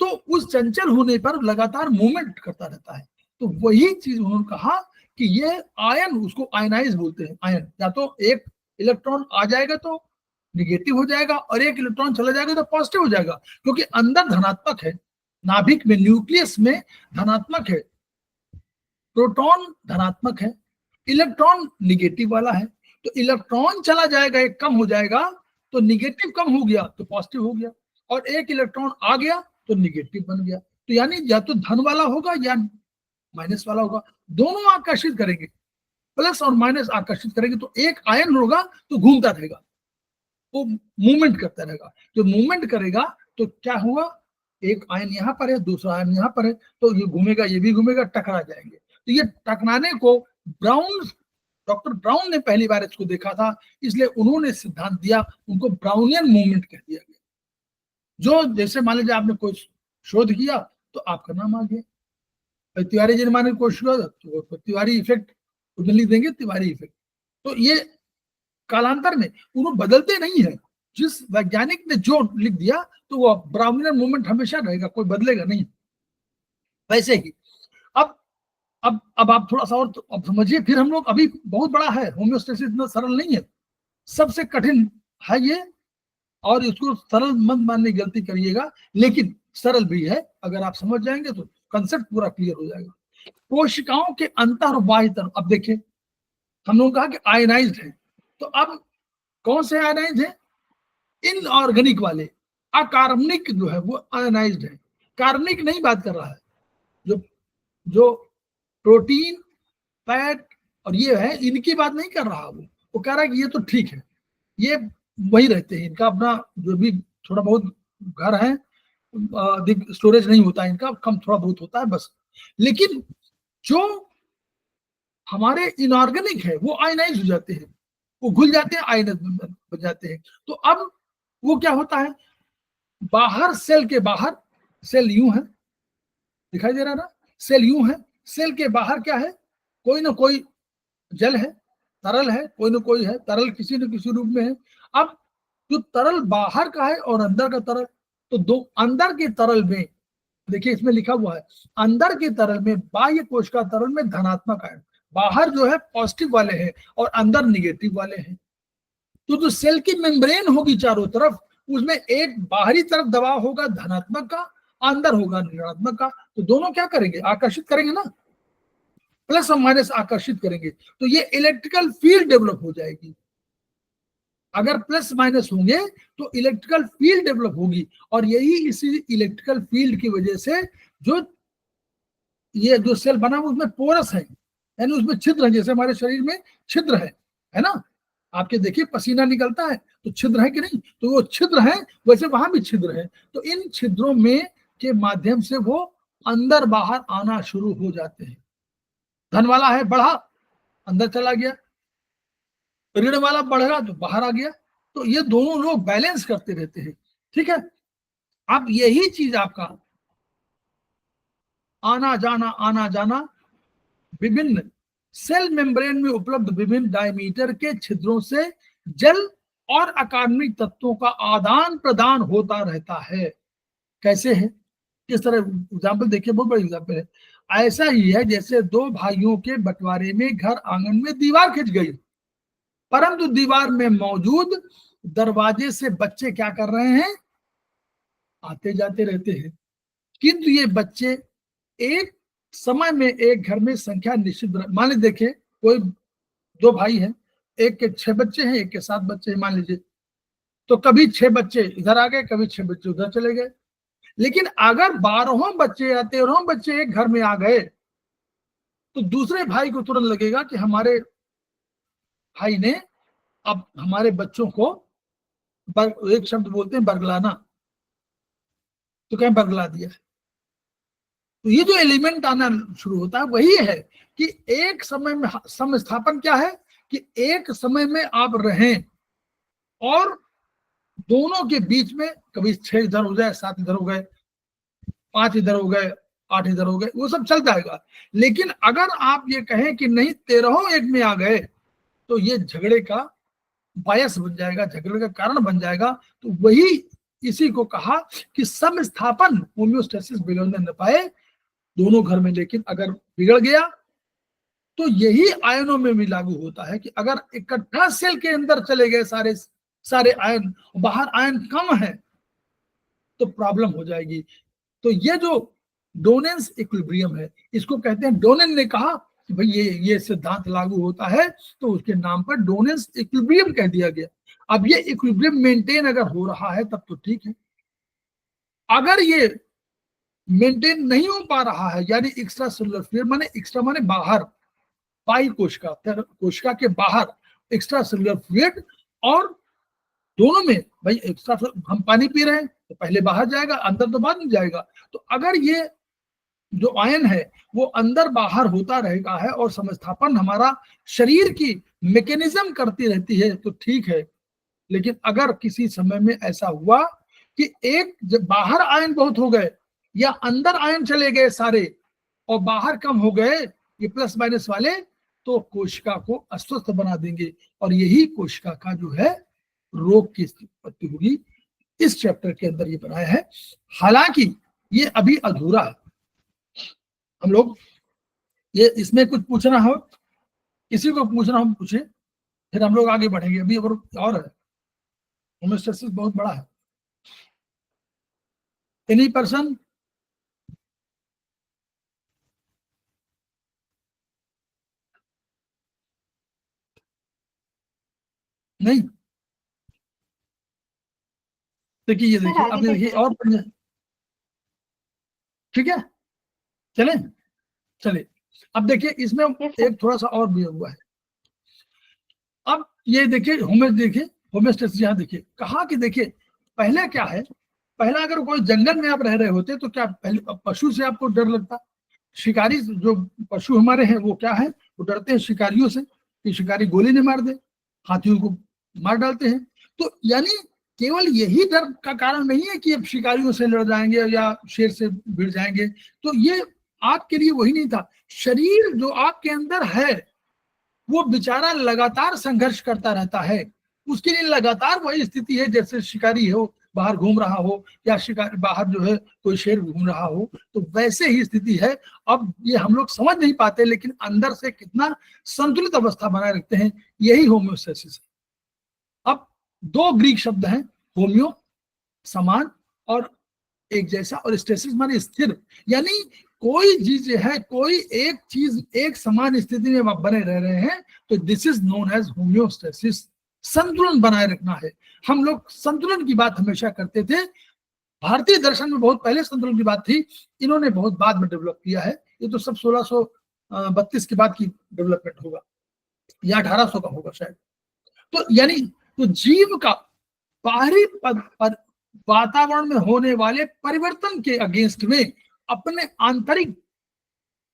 तो उस चंचल होने पर लगातार मूवमेंट करता रहता है। तो वही चीज उन्होंने कहा कि ये आयन, उसको आयनाइज बोलते हैं। आयन, या तो एक इलेक्ट्रॉन आ जाएगा तो निगेटिव हो जाएगा, और एक इलेक्ट्रॉन चला जाएगा तो पॉजिटिव हो जाएगा, क्योंकि अंदर धनात्मक है, नाभिक में, न्यूक्लियस में धनात्मक है, प्रोटॉन धनात्मक है, इलेक्ट्रॉन निगेटिव वाला है। तो इलेक्ट्रॉन चला जाएगा, एक कम हो जाएगा, तो निगेटिव कम हो गया तो पॉजिटिव हो गया, और एक इलेक्ट्रॉन आ गया तो निगेटिव बन गया। तो यानी या तो धन वाला होगा या माइनस वाला होगा, दोनों आकर्षित करेंगे, प्लस और माइनस आकर्षित करेंगे। तो एक आयन होगा तो घूमता रहेगा, वो मूवमेंट करता रहेगा। जो मूवमेंट करेगा तो क्या हुआ, एक आयन यहाँ पर है, दूसरा आयन यहाँ पर है, तो ये घूमेगा, ये भी घूमेगा, टकरा जाएंगे। तो ये टकराने को डॉक्टर ब्राउन ने पहली बार इसको देखा था, इसलिए उन्होंने सिद्धांत दिया, उनको ब्राउनियन मूवमेंट कह दिया गया। जो जैसे मान लीजिए आपने कोई शोध किया तो आपका नाम आ गया, तिवारी जी ने माने कोई शोध, तो तिवारी इफेक्ट उसमें लिख देंगे, तिवारी इफेक्ट। तो ये कालांतर में उन्होंने बदलते नहीं है, जिस वैज्ञानिक ने जो लिख दिया तो वो ब्राउनियन मूवमेंट हमेशा रहेगा, कोई बदलेगा नहीं। वैसे ही अब आप थोड़ा सा और तो अब समझिए, फिर हम लोग, अभी बहुत बड़ा है, होम्योस्टेसिस इतना सरल नहीं है, सबसे कठिन है ये, और इसको सरल मत मानने की गलती करिएगा, लेकिन सरल भी है। अगर आप समझ जाएंगे तो कंसेप्ट पूरा क्लियर हो जाएगा। कोशिकाओं के अंतर और बाह्य तरफ, अब देखिए हम लोग कहा कि आयनाइज्ड है, तो अब कौन से आयनाइज्ड है, इनऑर्गेनिक वाले, अकार्बनिक जो है वो आयनाइज्ड है। कार्बनिक नहीं बात कर रहा है, जो जो प्रोटीन, फैट और ये है, इनकी बात नहीं कर रहा, वो कह रहा है कि ये तो ठीक है, ये वही रहते हैं, इनका अपना जो भी थोड़ा बहुत घर है, स्टोरेज नहीं होता है इनका, कम थोड़ा बहुत होता है बस। लेकिन जो हमारे इनऑर्गेनिक है वो आयनाइज हो जाते हैं, वो घुल जाते हैं, आयनाइज बन जाते हैं। तो अब वो क्या होता है, बाहर, सेल के बाहर, सेल यूं है, दिखाई दे रहा ना, सेल यूं है, सेल के बाहर क्या है, कोई ना कोई जल है, तरल है, कोई ना कोई है, तरल किसी न किसी रूप में है। अब जो तरल बाहर का है और अंदर का तरल, तो दो, अंदर के तरल में देखिए इसमें लिखा हुआ है, अंदर के तरल में, बाह्य कोश का तरल में धनात्मक आयन, बाहर जो है पॉजिटिव वाले हैं और अंदर निगेटिव वाले हैं। तो जो सेल की मेम्ब्रेन होगी चारों तरफ, उसमें एक बाहरी तरफ दबाव होगा धनात्मक का, अंदर होगा ऋणात्मक का। तो दोनों क्या करेंगे, आकर्षित करेंगे ना, प्लस और माइनस आकर्षित करेंगे, तो ये इलेक्ट्रिकल फील्ड डेवलप हो जाएगी। अगर प्लस माइनस होंगे तो इलेक्ट्रिकल फील्ड डेवलप होगी, और यही इसी इलेक्ट्रिकल फील्ड की वजह से जो ये जो सेल बना हुआ उसमें पोरस है, यानी उसमें छिद्र है, जैसे हमारे शरीर में छिद्र है ना, आपके देखिए पसीना निकलता है तो छिद्र है कि नहीं, तो वो छिद्र है, वैसे वहां भी छिद्र है। तो इन छिद्रों में के माध्यम से वो अंदर बाहर आना शुरू हो जाते हैं। धन वाला है, बढ़ा, अंदर चला गया, ऋण वाला बढ़ेगा तो बाहर आ गया। तो ये दोनों लोग बैलेंस करते रहते हैं, ठीक है। अब यही चीज आपका आना जाना विभिन्न सेल मेम्ब्रेन में उपलब्ध विभिन्न डायमीटर के छिद्रों से जल और अकार्बनिक तत्वों का आदान प्रदान होता रहता है। कैसे है, किस तरह, एग्जाम्पल देखिए, बहुत बड़ा एग्जाम्पल है। ऐसा ही है जैसे दो भाइयों के बंटवारे में घर आंगन में दीवार खिंच गई, परंतु दीवार में मौजूद दरवाजे से बच्चे क्या कर रहे हैं, आते जाते रहते हैं, किंतु ये बच्चे एक समय में एक घर में संख्या निश्चित, मान लीजिए देखिए कोई दो भाई हैं, एक के 6 बच्चे हैं, एक के 7 बच्चे हैं मान लीजिए, तो कभी 6 बच्चे इधर आ गए, कभी 6 बच्चे उधर चले गए। लेकिन अगर 12 बच्चे या 13 बच्चे एक घर में आ गए तो दूसरे भाई को तुरंत लगेगा कि हमारे भाई ने अब हमारे बच्चों को एक शब्द बोलते हैं बरगलाना, तो क्या बरगला दिया। तो ये जो एलिमेंट आना शुरू होता है वही है कि एक समय में समस्थापन क्या है कि एक समय में आप रहें और दोनों के बीच में कभी 6 इधर हो जाए, 7 इधर हो गए, 5 इधर हो गए, 8 इधर हो गए, वो सब चल जाएगा। लेकिन अगर आप ये कहें कि नहीं 13 एक में आ गए तो ये झगड़े का बायस बन जाएगा, झगड़े का कारण बन जाएगा। तो वही इसी को कहा कि समस्थापन होम्योस्टेसिस बिगड़ने न पाए दोनों घर में, लेकिन अगर बिगड़ गया तो यही आयनों में भी लागू होता है कि अगर इकट्ठा सेल के अंदर चले गए सारे आयन, बाहर आयन कम है तो प्रॉब्लम हो जाएगी। तो ये जो डोनेंस इक्विलिब्रियम है, इसको कहते हैं, डोनेन ने कहा कि भाई ये सिद्धांत लागू होता है तो उसके नाम पर डोनेंस इक्विलिब्रियम कह दिया गया। अब ये इक्विलिब्रियम मेंटेन अगर हो रहा है तब तो ठीक है, अगर ये मेंटेन नहीं हो पा रहा है यानी एक्स्ट्रा सेलुलर फ्लूइड, माने एक्स्ट्रा माने बाहर, पाई कोशिका, कोशिका के बाहर एक्स्ट्रा सेलुलर फ्लूइड, और दोनों में भाई एक्स्ट्रा, हम पानी पी रहे हैं तो पहले बाहर जाएगा, अंदर तो बाद में जाएगा। तो अगर ये जो आयन है वो अंदर बाहर होता रहेगा है और समस्थापन हमारा शरीर की मैकेनिज्म करती रहती है तो ठीक है। लेकिन अगर किसी समय में ऐसा हुआ कि एक जब बाहर आयन बहुत हो गए या अंदर आयन चले गए सारे और बाहर कम हो गए ये प्लस माइनस वाले, तो कोशिका को अस्वस्थ बना देंगे और यही कोशिका का जो है रोग की उत्पत्ति होगी। इस चैप्टर के अंदर ये बनाया है, हालांकि ये अभी अधूरा है। हम लोग ये इसमें कुछ पूछना हो, किसी को पूछना हम पूछे, फिर हम लोग आगे बढ़ेंगे। अभी और है, होम्योस्टेसिस बहुत बड़ा है। Any person? नहीं? देखिए ये देखिए, अब देखिए और ठीक है, चले चले। अब देखिए इसमें एक थोड़ा सा और भी हुआ है। अब ये देखिए होम्योस्टेसिस, यहाँ देखिए कहा कि देखिए पहले क्या है, पहला अगर कोई जंगल में आप रह रहे होते तो क्या पहले पशु से आपको डर लगता? शिकारी जो पशु हमारे हैं वो क्या है, वो डरते हैं शिकारियों से कि शिकारी गोली न मार दे, हाथियों को मार डालते हैं। तो यानी केवल यही डर का कारण नहीं है कि अब शिकारियों से लड़ जाएंगे या शेर से भिड़ जाएंगे, तो ये आपके लिए वही नहीं था। शरीर जो आपके अंदर है वो बेचारा लगातार संघर्ष करता रहता है, उसके लिए लगातार वही स्थिति है जैसे शिकारी हो बाहर घूम रहा हो या शिकार बाहर जो है कोई शेर घूम रहा हो, तो वैसे ही स्थिति है। अब ये हम लोग समझ नहीं पाते लेकिन अंदर से कितना संतुलित अवस्था बनाए रखते हैं, यही होम्योस्टेसिस है। अब 2 ग्रीक शब्द हैं, होम्यो समान और एक जैसा, और स्टेसिस माने स्थिर, यानी कोई चीज है, कोई एक चीज एक समान स्थिति में बने रह रहे हैं, तो this is known as homeostasis. संतुलन बनाए रखना है। हम लोग संतुलन की बात हमेशा करते थे, भारतीय दर्शन में बहुत पहले संतुलन की बात थी, इन्होंने बहुत बाद में डेवलप किया है। ये तो सब 1632 के बाद की डेवलपमेंट होगा या 1800 का होगा शायद। तो यानी तो जीव का बाहरी वातावरण में होने वाले परिवर्तन के अगेंस्ट में अपने आंतरिक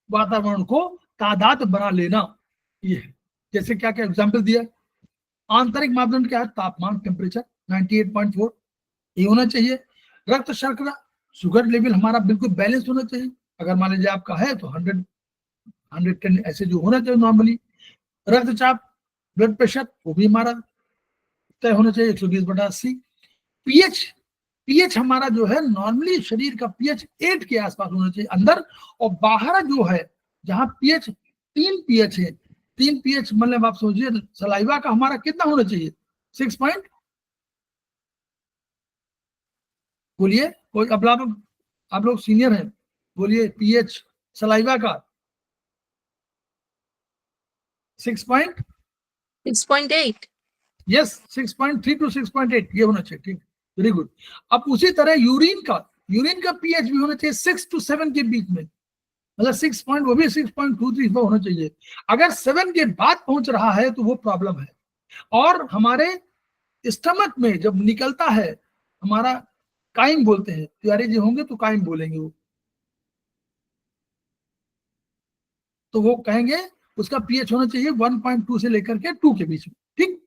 वातावरण को तादाद बना लेना, ये है। जैसे क्या क्या एग्जांपल दिया, आंतरिक मापदंड क्या है, तापमान टेम्परेचर 98.4 ये होना चाहिए। रक्त शर्करा शुगर लेवल हमारा बिल्कुल बैलेंस होना चाहिए, अगर मान लीजिए आपका है तो 110 ऐसे जो होना चाहिए नॉर्मली। रक्तचाप ब्लड प्रेशर वो भी हमारा तय होना चाहिए 120/80। पीएच हमारा जो है नॉर्मली शरीर का पीएच 8 के आसपास होना चाहिए अंदर, और बाहर जो है जहां पीएच 3 पीएच है, 3 पीएच मतलब आप सोचिए सलाइवा का हमारा कितना होना चाहिए 6.5 बोलिए, कोई अब आप लोग सीनियर हैं, बोलिए पीएच सलाइवा का 6 6.8। यस 6.3 to 6.8 ये होना चाहिए, ठीक, वेरी गुड। अब उसी तरह यूरिन का पीएच भी होना चाहिए 6 to 7 के बीच में, मतलब 6 पॉइंट, वो भी 6.23 पर होना चाहिए। अगर 7 के बाद पहुंच रहा है तो वो प्रॉब्लम है। और हमारे स्टमक में जब निकलता है हमारा काइम बोलते हैं, तिवारी जी होंगे तो काइम बोलेंगे वो, तो वो कहेंगे उसका पीएच होना चाहिए 1.2 से लेकर के 2 के बीच में, ठीक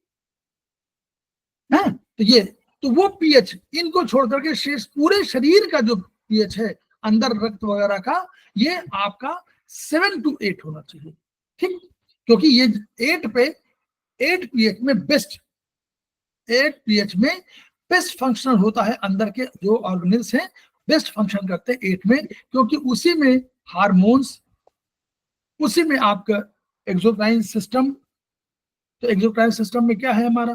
है। तो वो पीएच इनको छोड़ करके शेष पूरे शरीर का जो पीएच है अंदर रक्त वगैरह का, ये आपका 7 to 8 होना चाहिए, ठीक, क्योंकि ये 8 पीएच में बेस्ट, 8 पीएच में बेस्ट फंक्शनल होता है, अंदर के जो ऑर्गेनिल्स हैं बेस्ट फंक्शन करते हैं 8 में, क्योंकि उसी में हार्मोन्स, उसी में आपका एक्सोक्राइन सिस्टम, तो एक्सोक्राइन सिस्टम में क्या है हमारा,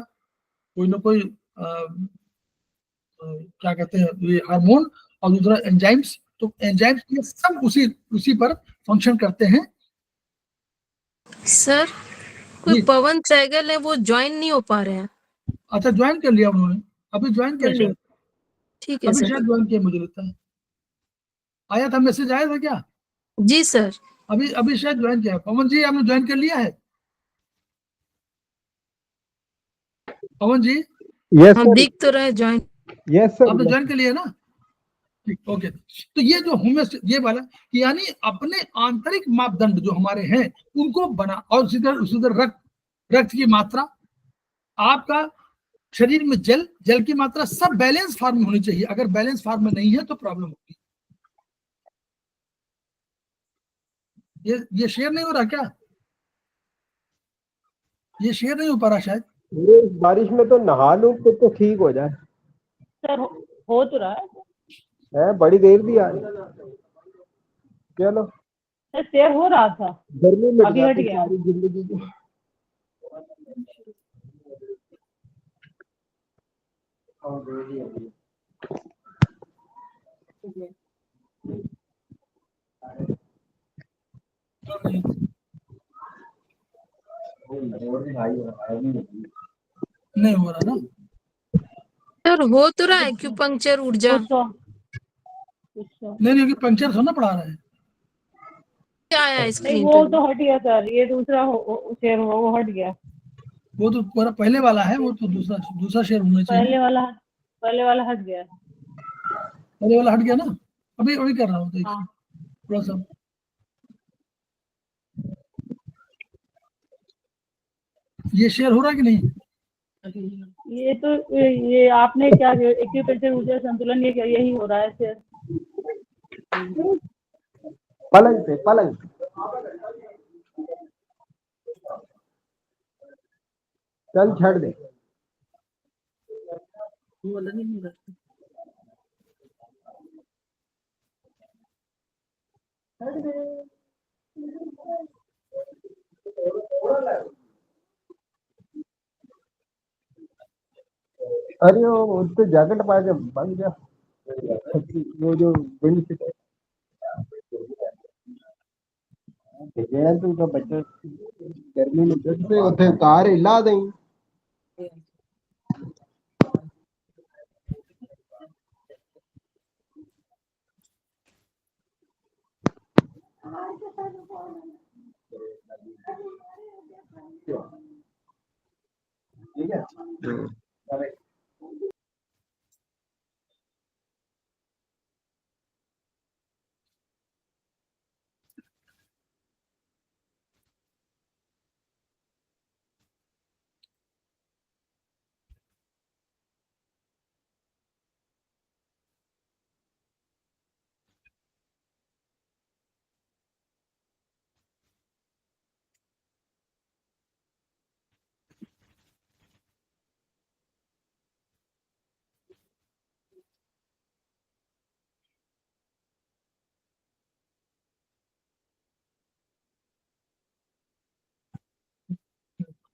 कोई ना कोई क्या कहते हैं ये हार्मोन, और दूसरा एंजाइम्स, तो एंजाइम्स ये सब उसी पर फंक्शन करते हैं। सर कोई पवन सहगल है, वो ज्वाइन नहीं हो पा रहे हैं। अच्छा ज्वाइन कर लिया उन्होंने, अभी ज्वाइन किया शायद, ठीक है अभी सर। शायद ज्वाइन किया मुझे लगता है, आया था मैसेज, आया था क्या? जी सर। अभी अभी शायद ज्वाइन किया। पवन जी आपने ज्वाइन कर लिया है? पवन जी यस हाँ सर, दिख तो रहे ज्वाइन। यस सर, आपने ज्वाइन कर लिया ना, ठीक, ओके। तो ये जो ये वाला कि यानी अपने आंतरिक मापदंड जो हमारे हैं उनको बना, और उसी तरह रक्त की मात्रा, आपका शरीर में जल की मात्रा, सब बैलेंस फॉर्म में होनी चाहिए। अगर बैलेंस फॉर्म में नहीं है तो प्रॉब्लम होगी। ये शेयर नहीं हो रहा क्या? ये शेयर नहीं हो पा रहा शायद। ये इस बारिश में तो नहा लूं तो ठीक हो जाए। सर हो तो रहा है बड़ी देर भी आ रही, चलो है, शेयर हो रहा था, गर्मी में अभी हट गया। सारी जिंदगी की। नहीं हो रहा ना, सर हो तो रहा है एक्यूपंक्चर ऊर्जा। नहीं नहीं, पंक्चर थोड़ा पड़ा रहा है। क्या आया नहीं स्क्रीन वो पे? तो हट गया सर, ये दूसरा शेयर हुआ वो हट गया। वो तो पूरा पहले वाला है, वो तो दूसरा शेयर होना चाहिए। पहले वाला हट गया। पहले वाला हट गया ना, अभी अभी कर रहा हूँ, देखिए हाँ थोड़ा सा। ये शेयर हो रहा है कि नहीं? ये आपने क्या एक्यूपेंचर ऊर्जा संतुलन, ये क्या यही हो रहा है शेयर? पलंग पे चल छड़ दे। अरे वो उससे जैकेट पा के बंद गया, वो जो विंड है तुमका बच्चा गर्मी में जट से उठे कार हिला दें। ठीक है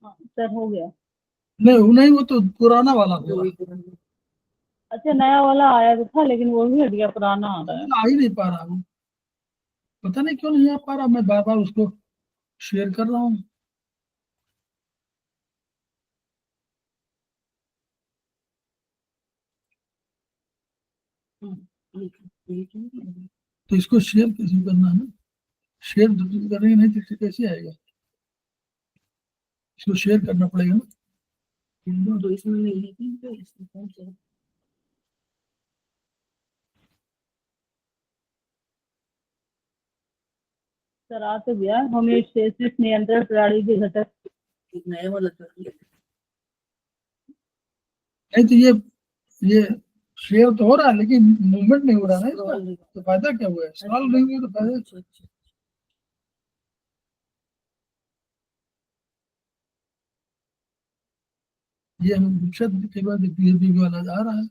हाँ, सर हो गया। नहीं वो तो पुराना वाला हुआ। अच्छा नया वाला आया तो था लेकिन वो भी हट गया, पुराना आ रहा है। आ ही नहीं पा रहा वो, पता नहीं क्यों नहीं आ पा रहा, मैं बार बार उसको शेयर कर रहा हूँ। तो इसको शेयर कैसे करना है ना, शेयर करेंगे नहीं तो कैसे आएगा, इसको शेयर करना पड़ेगा ना। तो इसमें नहीं है कि तो इसमें कौन सा सर आ तो गया होमियोस्टेसिस नियंत्रण प्रणाली के घटक। एक नया वाला कर लिया। नहीं तो ये शेयर तो हो रहा है लेकिन मूवमेंट नहीं हो रहा है इसका, तो फायदा क्या हुआ है, सवाल नहीं हुआ तो फायदा। अच्छा अच्छा ये हम शब्द के बाद पीएचडी वाला आ रहा है।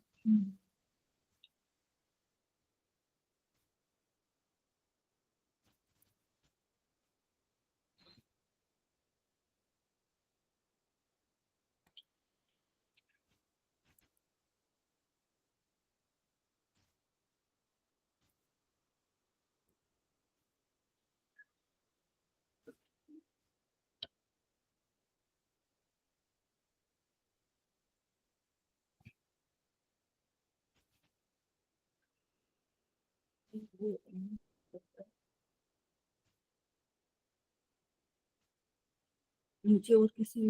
नीचे और किसी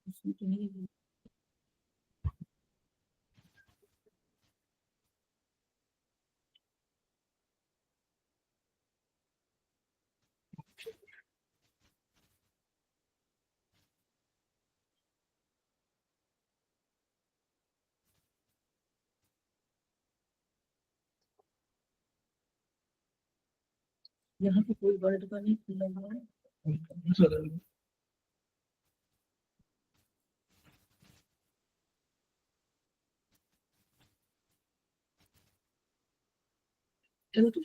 उसमें तो नहीं है। यहाँ पे कोई बड़ा दुकान नहीं खुला हुआ है। चलो तो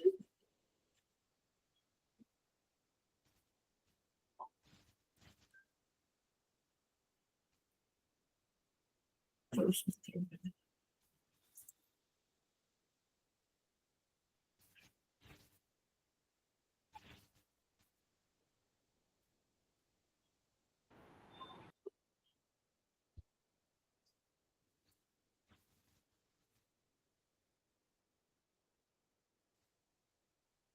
चलो उसमें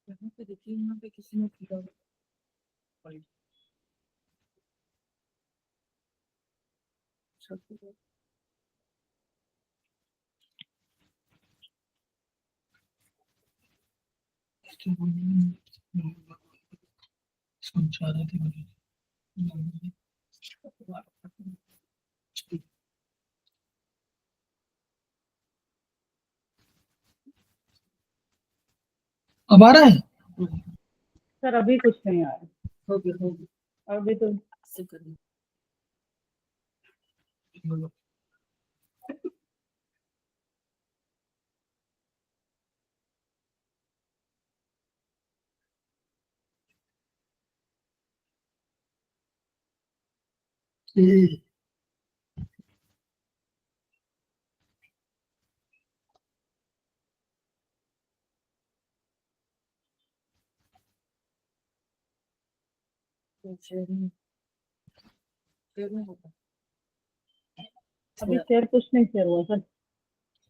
यहाँ पे देखिए, यहाँ पे किसी ने किया हुआ है। सब कुछ समझा रहे थे मुझे। अब आ रहा है। सर अभी कुछ नहीं आया, हो गया अभी तो से करिए। ये तो शेयर में होगा। अभी शेयर कुछ नहीं शेयर हुआ सर।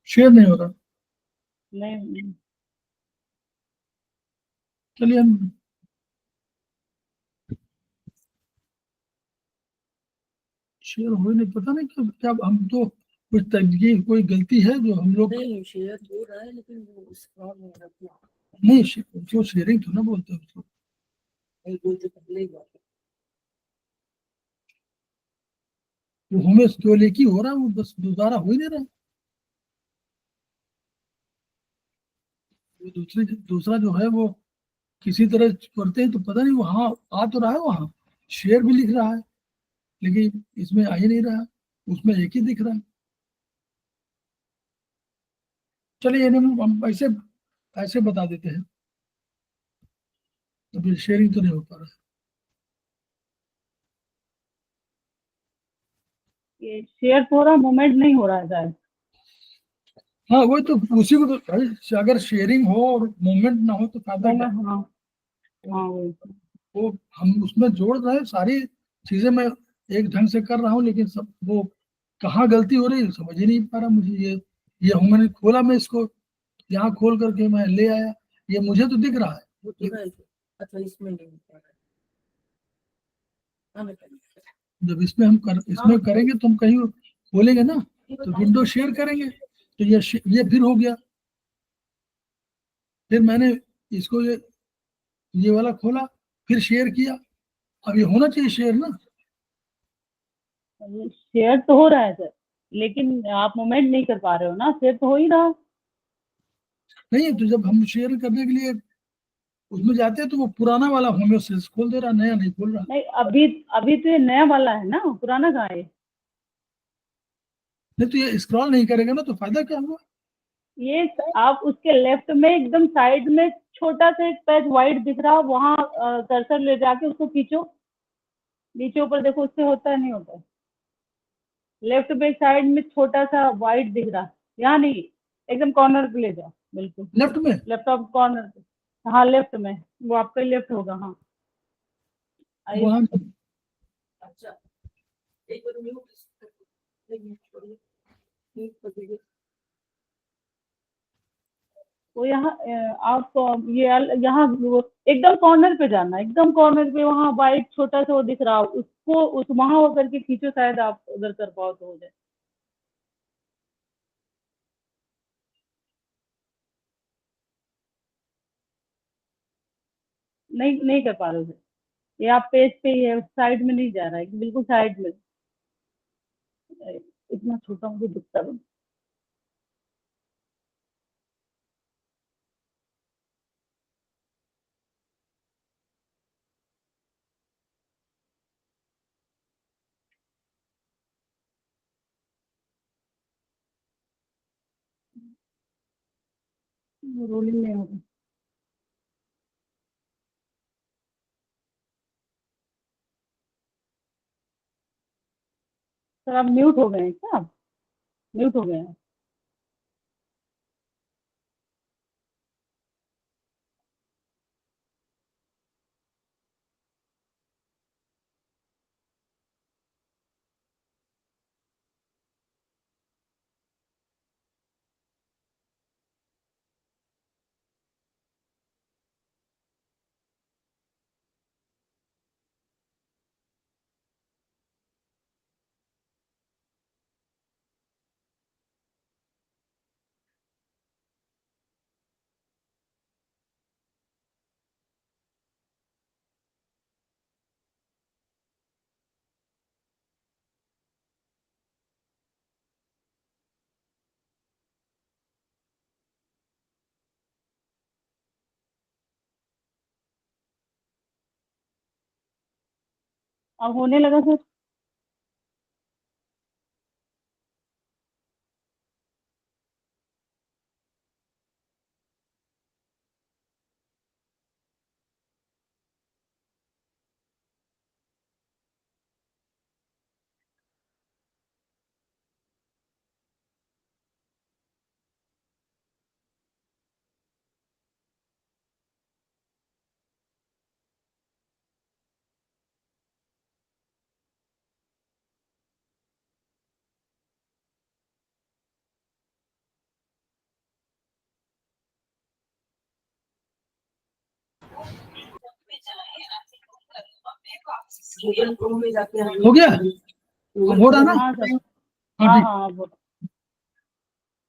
शेयर नहीं हो रहा, नहीं चलिए हम शेयर हो ही नहीं, पता नहीं क्या क्या, हम तो कुछ तकनीकी कोई गलती है जो हम लोग नहीं शेयर हो रहा है लेकिन वो स्क्रॉल नहीं हो रहा है। नहीं, जो शेयरिंग तो ना बोलते हैं उसको, नहीं बोलते पहले ही बात वो हमें केवल एक ही हो रहा है, वो बस दोबारा हो ही नहीं रहा। वो दूसरा जो है वो किसी तरह करते हैं तो पता नहीं, वहाँ आ तो रहा है, वहाँ शेयर भी लिख रहा है लेकिन इसमें आ ही नहीं रहा, उसमें एक ही दिख रहा है। चलिए इन्हें हम ऐसे ऐसे बता देते हैं, अभी शेयरिंग तो नहीं हो पा रहा है। ये शेयर हो रहा, मूवमेंट नहीं हो रहा है शायद। हाँ वही तो, उसी को तो भाई, अगर शेयरिंग हो और मूवमेंट ना हो तो फायदा क्या। हाँ हाँ वही। वो हम उसमें जोड़ रहे हैं, सारी चीजें मैं एक ढंग से कर रहा हूँ, लेकिन सब वो कहाँ गलती हो रही है समझ ही नहीं पा रहा मुझे। ये हूँ, मैंने खोला, मैं इसको यहाँ खोल करके मैं ले आया, ये मुझे तो दिख रहा है। वो तो है। अच्छा इसमें नहीं होता है। हाँ, बेटा। जब इसमें करेंगे तो हम कहीं खोलेंगे ना, ये तो बताओ। विंडो शेयर करेंगे, तो ये फिर हो गया। फिर मैंने इसको ये वाला खोला, फिर शेयर किया। अब ये होना चाहिए शेयर ना। शेयर तो हो रहा है सर, लेकिन आप मूवमेंट नहीं कर पा रहे हो ना, शेयर तो हो ही रहा। नहीं, तो जब हम शेयर करने के लिए उसमें जाते हैं तो वो पुराना वाला होम्योसिस खोल दे रहा, नया नहीं खोल रहा। नहीं, अभी अभी तो ये नया वाला है ना, पुराना कहाँ है। नहीं तो ये स्क्रॉल नहीं करेगा ना, तो फायदा क्या हुआ। ये आप उसके लेफ्ट में एकदम साइड में छोटा सा एक पैच व्हाइट दिख रहा, वहां कर्सर ले जाके उसको खींचो, नीचे ऊपर देखो, उससे होता है नहीं होता है। लेफ्ट में साइड में छोटा सा व्हाइट दिख रहा, यहाँ नहीं, एकदम कॉर्नर पे ले जाओ, बिल्कुल लेफ्ट में लैपटॉप कॉर्नर पे। हाँ लेफ्ट में, वो आपका लेफ्ट होगा। हाँ वहां अच्छा एक बार म्यूट छोड़िए, म्यूट कर दीजिए। वो यहाँ आप ये यहाँ एकदम कॉर्नर पे जाना, एकदम कॉर्नर पे, वहाँ व्हाइट छोटा सा वो दिख रहा, उसको उस वहां वो करके खींचो, शायद आप उधर कर पाओ तो हो जाए। नहीं नहीं कर पा रहे हो, ये आप पेज पे ही है, साइड में नहीं जा रहा है, बिल्कुल साइड में। इतना छोटा मुझे दिखता है। रोलिंग नहीं होगा। सर आप म्यूट हो गए हैं क्या, आप म्यूट हो गए हैं। अब होने लगा सर। गूगल क्रोम में जाके हम हो गया, अब हो रहा ना। हाँ सर, हाँ हाँ ठीक, हाँ अब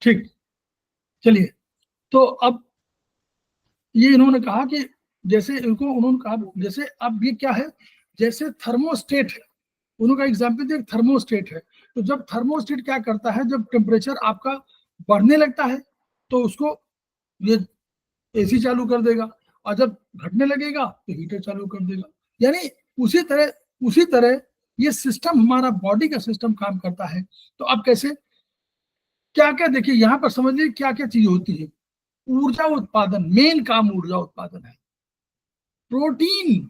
ठीक, चलिए। तो अब ये इन्होंने कहा कि जैसे उन्होंने कहा जैसे अब ये क्या है, जैसे थर्मोस्टेट है, उन्होंने एग्जाम्पल दिया, थर्मोस्टेट है। तो जब थर्मोस्टेट क्या करता है, जब टेम्परेचर आपका बढ़ने लगता है तो उसको ये एसी चालू कर देगा, और जब घटने लगेगा तो हीटर चालू कर देगा। यानी उसी तरह ये सिस्टम, हमारा बॉडी का सिस्टम काम करता है। तो अब कैसे, क्या क्या देखिए यहाँ पर समझ लीजिए क्या क्या चीज होती है। ऊर्जा उत्पादन, मेन काम ऊर्जा उत्पादन है। प्रोटीन,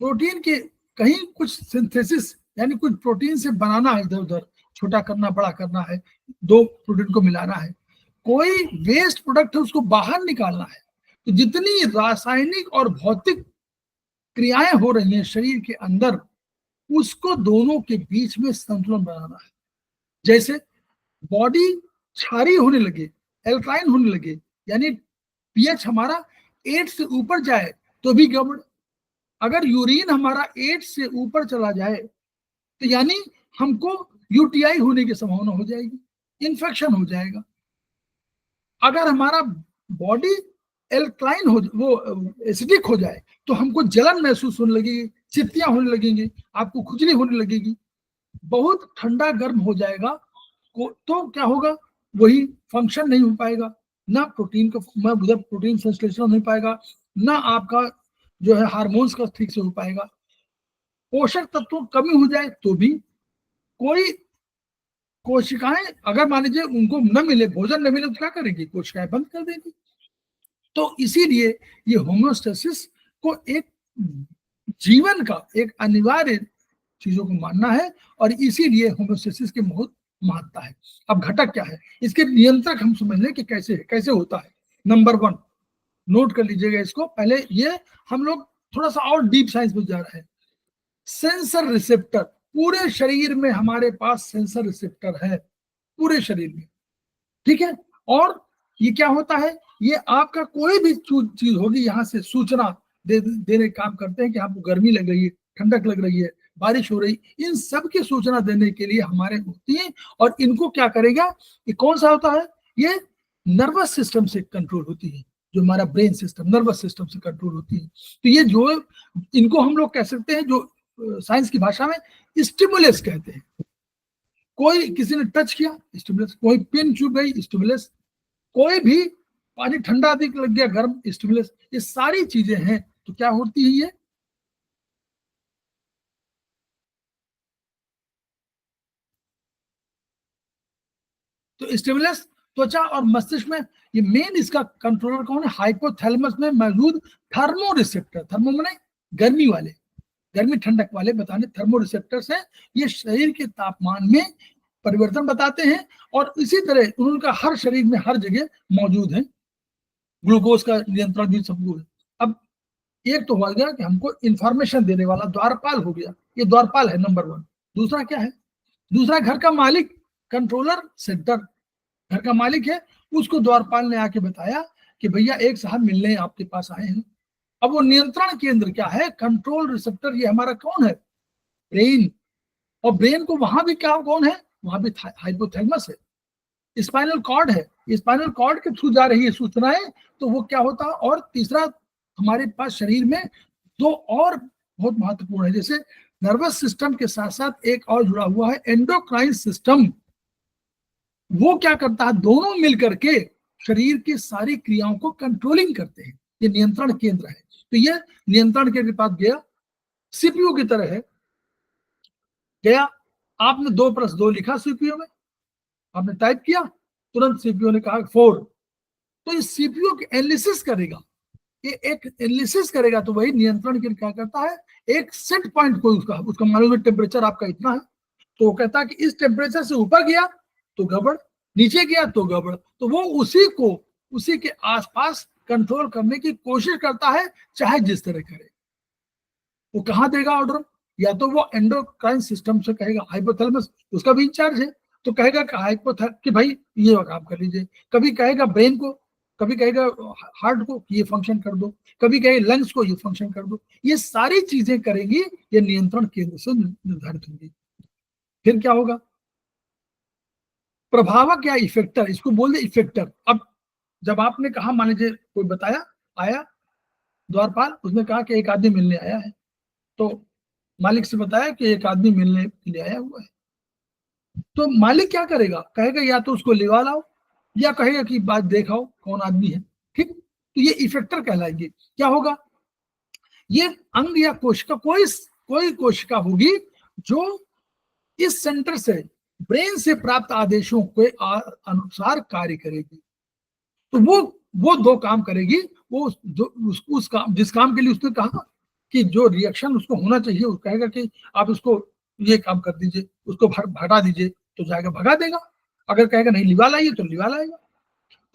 प्रोटीन के कहीं कुछ सिंथेसिस, यानी कुछ प्रोटीन से बनाना है, इधर उधर छोटा करना, बड़ा करना है, दो प्रोटीन को मिलाना है। कोई वेस्ट प्रोडक्ट है उसको बाहर निकालना है, तो जितनी रासायनिक और भौतिक क्रियाएं हो रही हैं शरीर के अंदर, उसको दोनों के बीच में संतुलन बनाना है। जैसे बॉडी क्षारीय होने लगे, एल्कालाइन होने लगे, यानी पीएच हमारा 8 से ऊपर जाए तो भी गड़बड़। अगर यूरिन हमारा 8 से ऊपर चला जाए तो यानी हमको यूटीआई होने की संभावना हो जाएगी, इन्फेक्शन हो जाएगा। अगर हमारा बॉडी एल्कालाइन हो, वो एसिडिक हो जाए तो हमको जलन महसूस होने लगेगी, चित्तियां होने लगेंगी, आपको खुजली होने लगेगी। बहुत ठंडा गर्म हो जाएगा तो क्या होगा, वही फंक्शन नहीं हो पाएगा, ना प्रोटीन का उधर प्रोटीन संश्लेषण नहीं पाएगा, ना आपका जो है हार्मोन्स का ठीक से हो पाएगा। पोषक तत्वों कमी हो जाए तो भी कोई कोशिकाएं अगर मान लीजिए उनको न मिले, भोजन न मिले तो क्या करेगी, कोशिकाएं बंद कर देगी। तो इसीलिए ये होम्योस्टेसिस को एक जीवन का एक अनिवार्य चीजों को मानना है, और इसीलिए होम्योस्टेसिस की बहुत महत्ता है। अब घटक क्या है, इसके नियंत्रक हम समझ लें कि कैसे होता है। नंबर 1 नोट कर लीजिएगा इसको, पहले ये हम लोग थोड़ा सा और डीप साइंस में जा रहे हैं। सेंसर रिसेप्टर, पूरे शरीर में हमारे पास सेंसर रिसेप्टर है, पूरे शरीर में, ठीक है। और ये क्या होता है, ये आपका कोई भी चीज होगी यहाँ से सूचना देने काम करते हैं कि आपको गर्मी लग रही है, ठंडक लग रही है, बारिश हो रही, इन सब की सूचना देने के लिए हमारे होती है। और इनको क्या करेगा, ये कौन सा होता है, ये नर्वस सिस्टम से कंट्रोल होती है, जो हमारा ब्रेन सिस्टम नर्वस सिस्टम से कंट्रोल होती है। तो ये जो इनको हम लोग कह सकते हैं, जो साइंस की भाषा में स्टिमुलस कहते हैं। कोई किसी ने टच किया स्टिमुलस, कोई पिन चुभ गई स्टिमुलस, कोई भी पानी ठंडा अधिक लग गया गर्म स्टिमुलस, ये सारी चीजें हैं। तो क्या होती है ये, तो स्टिमुलस त्वचा और मस्तिष्क में, ये मेन इसका कंट्रोलर कौन है, हाइपोथैलेमस में मौजूद थर्मो रिसेप्टर, थर्मो माने गर्मी वाले, गर्मी ठंडक वाले बताने थर्मो रिसेप्टर्स हैं। ये शरीर के तापमान में परिवर्तन बताते हैं, और इसी तरह उनका हर शरीर में हर जगह मौजूद है। ग्लूकोज का नियंत्रण भी सब कुछ। अब एक तो हो गया कि हमको इंफॉर्मेशन देने वाला द्वारपाल हो गया, ये द्वारपाल है नंबर 1। दूसरा क्या है, दूसरा घर का मालिक, कंट्रोलर सेंटर, घर का मालिक है, उसको द्वारपाल ने आके बताया कि भैया एक साहब मिलने आपके पास आए हैं। अब वो नियंत्रण केंद्र क्या है, कंट्रोल रिसेप्टर, ये हमारा कौन है, ब्रेन। और ब्रेन को वहां भी क्या कौन है, वहां भी हाइपोथैलेमस है, स्पाइनल कॉर्ड है, स्पाइनल कॉर्ड के थ्रू जा रही है सूचनाएं। तो वो क्या होता है, और तीसरा हमारे पास शरीर में 2 और बहुत महत्वपूर्ण है, जैसे नर्वस सिस्टम के साथ साथ एक और जुड़ा हुआ है एंडोक्राइन सिस्टम। वो क्या करता है, दोनों मिलकर के शरीर की सारी क्रियाओं को कंट्रोलिंग करते हैं। ये नियंत्रण केंद्र है। तो ये नियंत्रण केंद्र के पास गया, सीपीयू की तरह है, गया, आपने 2+2 लिखा सीपीयू में, आपने टाइप किया, तुरंत सीपीयू ने कहा 4। तो ये सीपीयू एनालिसिस करेगा, ये एक एनालिसिस करेगा। तो वही नियंत्रण के क्या करता है, एक सेट पॉइंट को उसका मालूम है, टेम्परेचर आपका इतना है, तो वो कहता है कि इस टेम्परेचर से ऊपर गया तो गड़बड़, नीचे गया तो गड़बड़। तो वो उसी के आसपास कंट्रोल करने की कोशिश करता है, चाहे जिस तरह करे। वो कहाँ देगा ऑर्डर, या तो वो एंडोक्राइन सिस्टम से कहेगा, हाइपोथैलेमस उसका भी इंचार्ज है, तो कहेगा कि भाई ये काम कर लीजिए। कभी कहेगा ब्रेन को, कभी कहेगा हार्ट को ये फंक्शन कर दो, कभी कहेगा लंग्स को ये फंक्शन कर दो। ये सारी चीजें करेंगी, ये नियंत्रण केंद्र से निर्धारित होंगी। फिर क्या होगा, प्रभावक या इफेक्टर, इसको बोल दे इफेक्टर। अब जब आपने कहा, मान लीजिए कोई बताया, आया द्वारपाल, उसने कहा कि एक आदमी मिलने आया है, तो मालिक से बताया कि एक आदमी मिलने के लिए आया हुआ है। तो मालिक क्या करेगा, कहेगा या तो उसको लिवा लाओ, या कहेगा कि बात देखाओ कौन आदमी है, ठीक। तो ये इफेक्टर कहलाएंगे। क्या होगा, ये अंग या कोशिका, कोई कोशिका होगी जो इस सेंटर से, ब्रेन से प्राप्त आदेशों के अनुसार कार्य करेगी। तो वो 2 काम करेगी। वो जो उस काम, जिस काम के लिए उसने कहा कि जो रिएक्शन उसको होना चाहिए, वो कहेगा कि आप उसको ये काम कर दीजिए, उसको हटा दीजिए, तो जाएगा भगा देगा। अगर कहेगा नहीं लिवा लाइए तो लिवा लाएगा।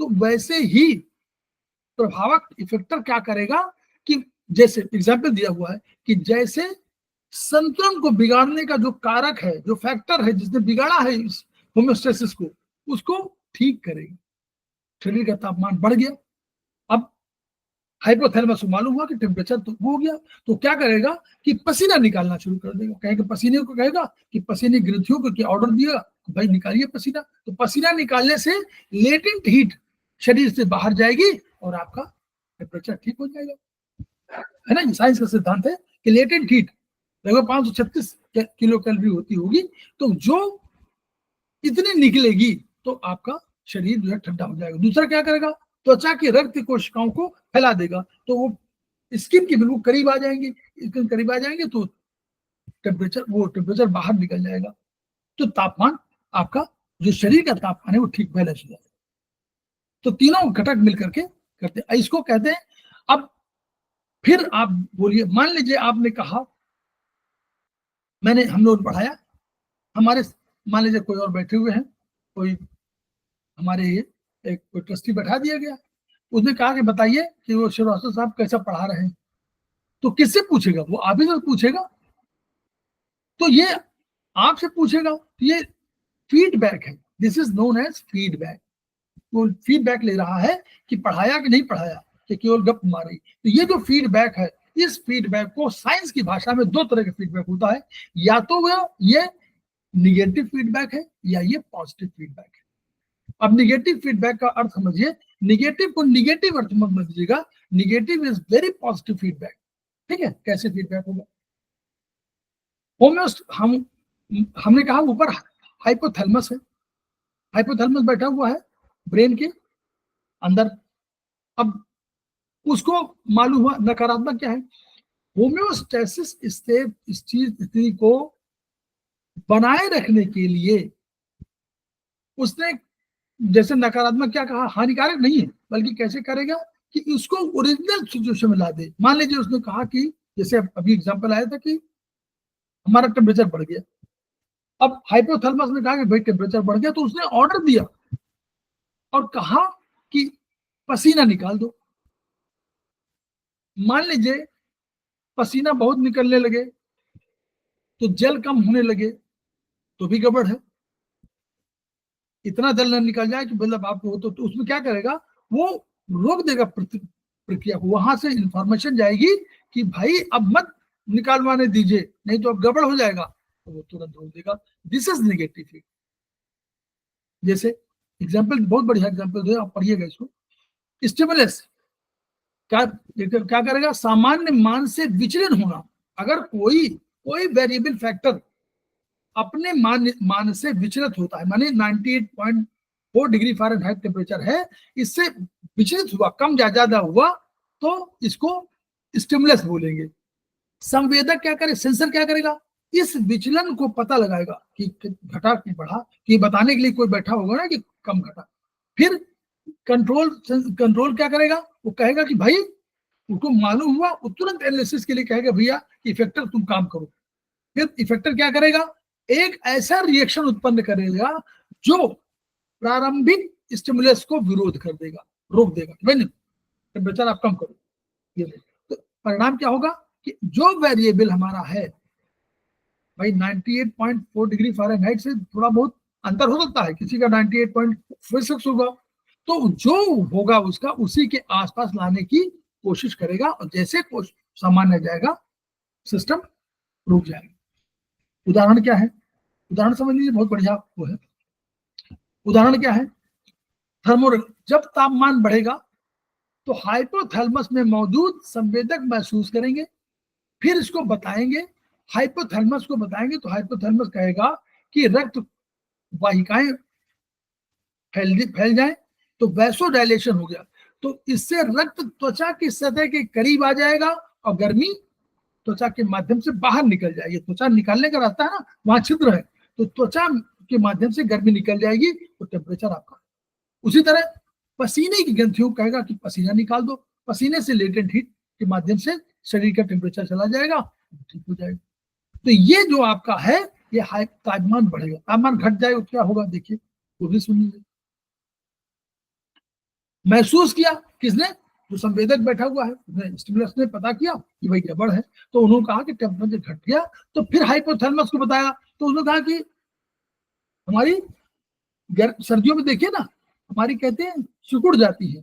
तो वैसे ही प्रभावक इफेक्टर क्या करेगा कि जैसे एग्जाम्पल दिया हुआ है कि जैसे संतुलन को बिगाड़ने का जो कारक है, जो फैक्टर है जिसने बिगाड़ा है इस होम्योस्टेसिस को, उसको ठीक करेगी। शरीर का तापमान बढ़ गया, अब हाइपोथैलेमस को मालूम हुआ कि टेम्परेचर तो हो गया, तो क्या करेगा कि पसीना निकालना शुरू कर देगा। कहेगा पसीने को, कहेगा कि पसीने ग्रंथियों को क्या ऑर्डर दिया, भाई निकालिए पसीना। तो पसीना निकालने से लेटेंट हीट शरीर से बाहर जाएगी और आपका टेम्परेचर ठीक हो जाएगा, है ना। साइंस का सिद्धांत है कि लेटेंट हीट लगभग 536 किलो कैलोरी होती होगी, तो जो इतनी निकलेगी तो आपका शरीर जो है ठंडा हो जाएगा। दूसरा क्या करेगा, त्वचा की रक्त कोशिकाओं को फैला देगा, तो वो स्किन के बिल्कुल करीब आ जाएंगे, स्किन करीब आ जाएंगे तो टेम्परेचर बाहर निकल जाएगा, तो तापमान आपका जो शरीर का तापमान है वो ठीक बैलेंस हो जाएगा। तो तीनों घटक मिलकर के करते हैं, इसको कहते हैं। अब फिर आप बोलिए, मान लीजिए आपने कहा, हम लोग पढ़ाया, हमारे मान लीजिए कोई और बैठे हुए हैं, कोई हमारे ये एक कोई ट्रस्टी बैठा दिया गया, उसने कहा कि बताइए कि वो श्रीवास्तव साहब कैसा पढ़ा रहे हैं, तो किससे पूछेगा, वो आप ही से पूछेगा। तो ये आपसे पूछेगा, तो ये फीडबैक है, this is known as feedback. वो फीडबैक ले रहा है कि पढ़ाया कि नहीं पढ़ाया, कि केवल गप मारी। तो ये जो फीडबैक है, इस फीडबैक को साइंस की भाषा में दो तरह के फीडबैक होता है, या तो वह ये निगेटिव फीडबैक है या ये पॉजिटिव फीडबैक है। अब निगेटिव फीडबैक का अर्थ समझिए, निगेटिव को निगेटिव अर्थ मत समझिएगा, negative is very positive feedback, ठीक है। कैसे फीडबैक होगा, हमने कहा ऊपर हाइपोथैलेमस है, हाइपोथैलेमस बैठा हुआ है ब्रेन के अंदर। अब उसको मालूम हुआ नकारात्मक क्या है, होम्योस्टेसिस स्थिति को बनाए रखने के लिए उसने जैसे नकारात्मक क्या कहा, हानिकारक नहीं है, बल्कि कैसे करेगा कि उसको ओरिजिनल सिचुएशन में ला दे। मान लीजिए उसने कहा कि जैसे अभी एग्जांपल आया था कि हमारा टेम्परेचर बढ़ गया, अब हाइपोथैलेमस ने कहा कि भाई टेम्परेचर बढ़ गया, तो उसने ऑर्डर दिया और कहा कि पसीना निकाल दो। मान लीजिए पसीना बहुत निकलने लगे, तो जल कम होने लगे, तो भी गड़बड़ है। इतना जल न निकल जाए कि मतलब आपको तो उसमें क्या करेगा, वो रोक देगा प्रक्रिया को, वहां से इंफॉर्मेशन जाएगी कि भाई अब मत निकालवाने दीजिए, नहीं तो अब गड़बड़ हो जाएगा, तो वो तुरंत रोक देगा। This is negative feedback. जैसे एग्जाम्पल, बहुत बढ़िया एग्जाम्पल है, आप पढ़िएगा इसको। स्टिमुलस क्या करेगा, सामान्य मान से विचलन होना। अगर कोई वेरिएबल फैक्टर अपने मान से विचलित होता है, माने 98.4 डिग्री फ़ारेनहाइट टेम्परेचर है, इससे विचलित हुआ, कम ज्यादा हुआ, तो इसको स्टिमुलस बोलेंगे। संवेदक क्या करे, सेंसर क्या करेगा, इस विचलन को पता लगाएगा कि घटा कि बढ़ा, कि बताने के लिए कोई बैठा होगा ना कि कम घटा। फिर कंट्रोल क्या करेगा, वो कहेगा कि भाई उनको मालूम हुआ, वो तुरंत एनालिसिस के लिए कहेगा भैया इफेक्टर तुम काम करो। फिर इफेक्टर क्या करेगा, एक ऐसा रिएक्शन उत्पन्न करेगा जो प्रारंभिक स्टिमुलस को विरोध कर देगा, रोक देगा, टेम्परेचर आप कम करो। ये तो परिणाम क्या होगा कि जो वेरिएबल हमारा है भाई 98.4 डिग्री फ़ारेनहाइट से थोड़ा बहुत अंतर हो सकता है, किसी का 98.46 होगा, तो जो होगा उसका उसी के आसपास लाने की कोशिश करेगा, और जैसे सामान्य जाएगा सिस्टम रुक जाएगा। उदाहरण क्या है, उदाहरण समझ लीजिए, बहुत बढ़िया वो है। उदाहरण क्या है, जब तापमान बढ़ेगा तो हाइपोथैलेमस में मौजूद संवेदक महसूस करेंगे, फिर इसको बताएंगे, हाइपोथैलेमस को बताएंगे, तो हाइपोथैलेमस कहेगा कि रक्त वाहिकाएं फैल जाए, तो वैसोडायलेशन हो गया, तो इससे रक्त त्वचा की सतह के करीब आ जाएगा और गर्मी त्वचा के माध्यम से बाहर निकल जाएगी। त्वचा निकालने का रास्ता है ना, वहां छिद्र है, तो त्वचा के माध्यम से गर्मी निकल जाएगी, तो टेम्परेचर आपका। उसी तरह पसीने की ग्रंथियों कहेगा कि पसीना निकाल दो, पसीने से लेटेंट हीट के माध्यम से शरीर का टेम्परेचर चला जाएगा, ठीक हो जाएगा। तो ये जो आपका है, ये हाई तापमान बढ़ेगा, तापमान घट जाएगा तो क्या होगा, देखिए वो भी सुनिए। महसूस किया, किसने? जो संवेदक बैठा हुआ है, उसने स्टिमुलस ने पता किया कि भाई गड़बड़ है, तो उन्होंने कहा कि टेम्परेचर घट गया। तो फिर हाइपोथैलेमस को बताया, तो उन्होंने कहा कि हमारी सर्दियों में देखिए ना, हमारी कहते हैं सिकुड़ जाती है,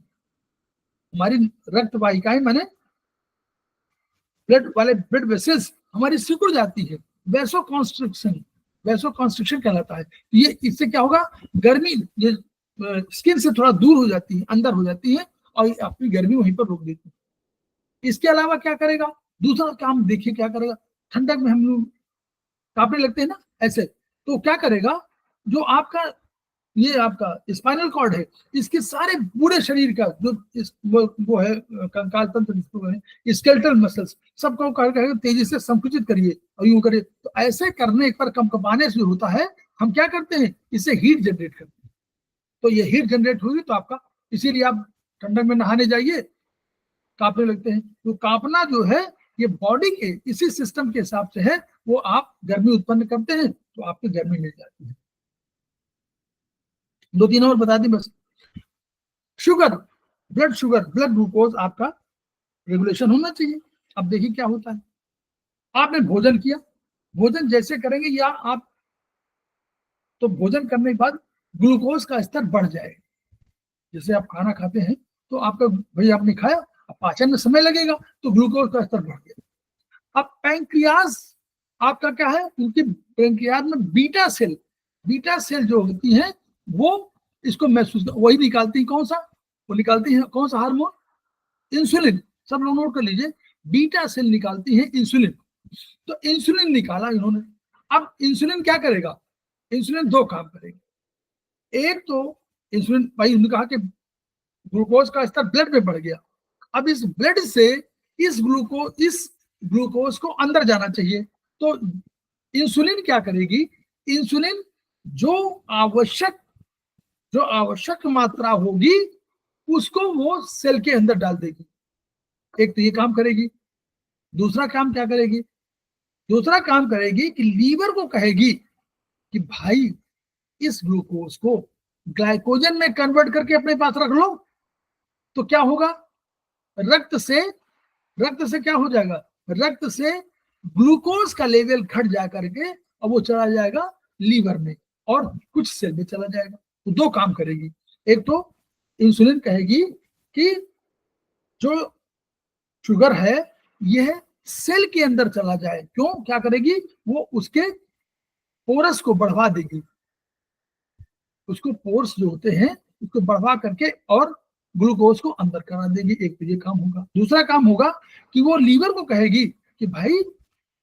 हमारी रक्त वाहिकाएं माने ब्लड वाले ब्लड वेसल्स हमारी सिकुड़ जाती है, वैसो कॉन्स्ट्रिक्शन कहलाता है। ये इससे क्या होगा, गर्मी ये स्किन से थोड़ा दूर हो जाती है, अंदर हो जाती है, और अपनी गर्मी वहीं पर रोक देती है। इसके अलावा क्या करेगा, दूसरा काम देखिए क्या करेगा, ठंडक में हम लोग कांपने लगते हैं ना ऐसे, तो क्या करेगा, जो आपका ये आपका स्पाइनल कॉर्ड है, इसके सारे पूरे शरीर का जो वो है कंकाल तंत्र जिसको है, स्केलेटल मसल्स सबको कहेगा तेजी से संकुचित करिए और यूं करिए। तो ऐसे करने पर कंपने से होता है, हम क्या करते हैं, इससे हीट जनरेट करते हैं। तो ये हीट जनरेट होगी तो आपका, इसीलिए आप ठंडक में नहाने जाइए, कांपने लगते हैं। तो कांपना जो है ये बॉडी के इसी सिस्टम के हिसाब से है, वो आप गर्मी उत्पन्न करते हैं तो आपको गर्मी मिल जाती है। 2-3 और बता दी बस। Sugar, blood sugar, blood glucose आपका रेगुलेशन होना चाहिए। अब देखिए क्या होता है, आपने भोजन किया, भोजन जैसे करेंगे या आप, तो भोजन करने के बाद ग्लूकोज का स्तर बढ़ जाएगा। जैसे आप खाना खाते हैं तो आपका भाई आपने खाया, अब पाचन में समय लगेगा तो ग्लूकोज का स्तर बढ़ गया। अब पैंक्रियाज आपका क्या है, उनकी पैंक्रियाज में बीटा सेल जो होती है वो इसको महसूस, वही निकालती है कौन सा, वो निकालती है कौन सा हार्मोन, इंसुलिन। सब लोग नोट कर लीजिए, बीटा सेल निकालती है इंसुलिन। तो इंसुलिन निकाला इन्होंने। अब इंसुलिन क्या करेगा, इंसुलिन 2 काम करेगा। एक तो इंसुलिन भाई उन्होंने कहा कि ग्लूकोज का स्तर ब्लड में बढ़ गया, अब इस ब्लड से इस ग्लूकोज को अंदर जाना चाहिए। तो इंसुलिन क्या करेगी, इंसुलिन जो आवश्यक मात्रा होगी उसको वो सेल के अंदर डाल देगी। एक तो ये काम करेगी। दूसरा काम क्या करेगी, दूसरा काम करेगी कि लीवर को कहेगी कि भाई इस ग्लूकोज को ग्लाइकोजन में कन्वर्ट करके अपने पास रख लो। तो क्या होगा, रक्त से क्या हो जाएगा, रक्त से ग्लूकोज का लेवल घट जा करके अब वो चला जाएगा लीवर में और कुछ सेल में चला जाएगा। तो 2 काम करेगी। एक तो इंसुलिन कहेगी कि जो शुगर है यह सेल के अंदर चला जाए, क्यों, क्या करेगी, वो उसके पोरस को बढ़वा देगी, उसको पोर्स जो होते हैं उसको बढ़वा करके और ग्लूकोज को अंदर करा देगी। एक तो ये काम होगा। दूसरा काम होगा कि वो लीवर को कहेगी कि भाई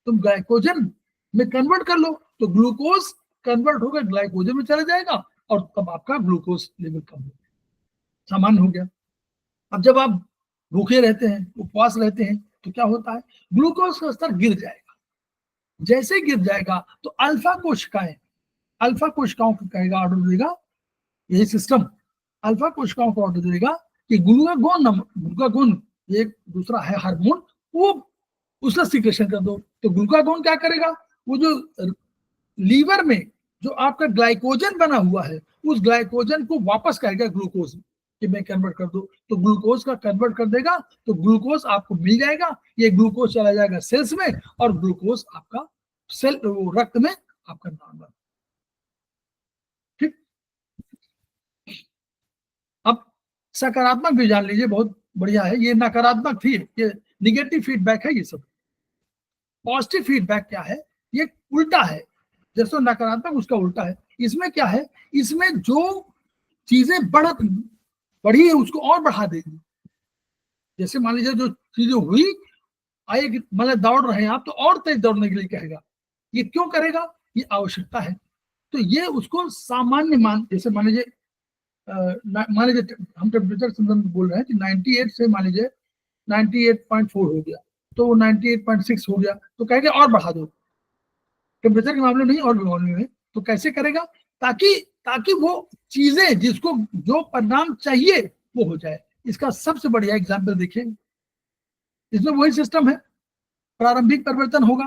तुम ग्लाइकोजन में कन्वर्ट कर लो, तो ग्लूकोज कन्वर्ट होकर ग्लाइकोजन में चला जाएगा और तब आपका ग्लूकोज लेवल कम हो गया, सामान्य हो गया। अब जब आप भूखे रहते हैं, उपवास रहते हैं, तो क्या होता है, ग्लूकोज का स्तर गिर जाएगा। जैसे गिर जाएगा तो अल्फा कोशिकाओं को कहेगा, ऑर्डर देगा, यही सिस्टम अल्फा कोशिकाओं को ऑर्डर देगा कि ग्लूकागोन एक दूसरा है हार्मोन, वो उसका सीक्रेशन कर दो। तो ग्लूकागोन क्या करेगा, वो जो लीवर में जो आपका ग्लाइकोजन बना हुआ है उस ग्लाइकोजन को वापस कहेगा ग्लूकोज कि मैं कन्वर्ट कर दो। तो ग्लूकोज का कन्वर्ट कर देगा तो ग्लूकोज आपको मिल जाएगा। ये ग्लूकोज चला जाएगा सेल्स में और ग्लूकोज आपका सेल रक्त में आपका नॉर्मल। ठीक, अब सकारात्मक भी जान लीजिए, बहुत बढ़िया है। ये नकारात्मक थी, ये निगेटिव फीडबैक है। ये सब पॉजिटिव फीडबैक क्या है, ये उल्टा है। जैसे नकारात्मक उसका उल्टा है। इसमें क्या है, इसमें जो चीजें बढ़ी है उसको और बढ़ा देगी। जैसे मान लीजिए जो चीजें हुई, आए मतलब दौड़ रहे हैं आप, तो और तेज दौड़ने के लिए कहेगा। ये क्यों करेगा, ये आवश्यकता है। तो ये उसको सामान्य जैसे मान लीजिए हम टेम्परेचर संबंध बोल रहे हैं कि 98 से मान लीजिए 98.4 हो गया, तो 98.6 हो गया, तो कहेगा और बढ़ा दो। टेम्परेचर के मामले नहीं, और भी मामले में। तो कैसे करेगा, ताकि वो चीजें जिसको जो परिणाम चाहिए वो हो जाए। इसका सबसे बढ़िया एग्जाम्पल देखिए, इसमें वही सिस्टम है। प्रारंभिक परिवर्तन होगा,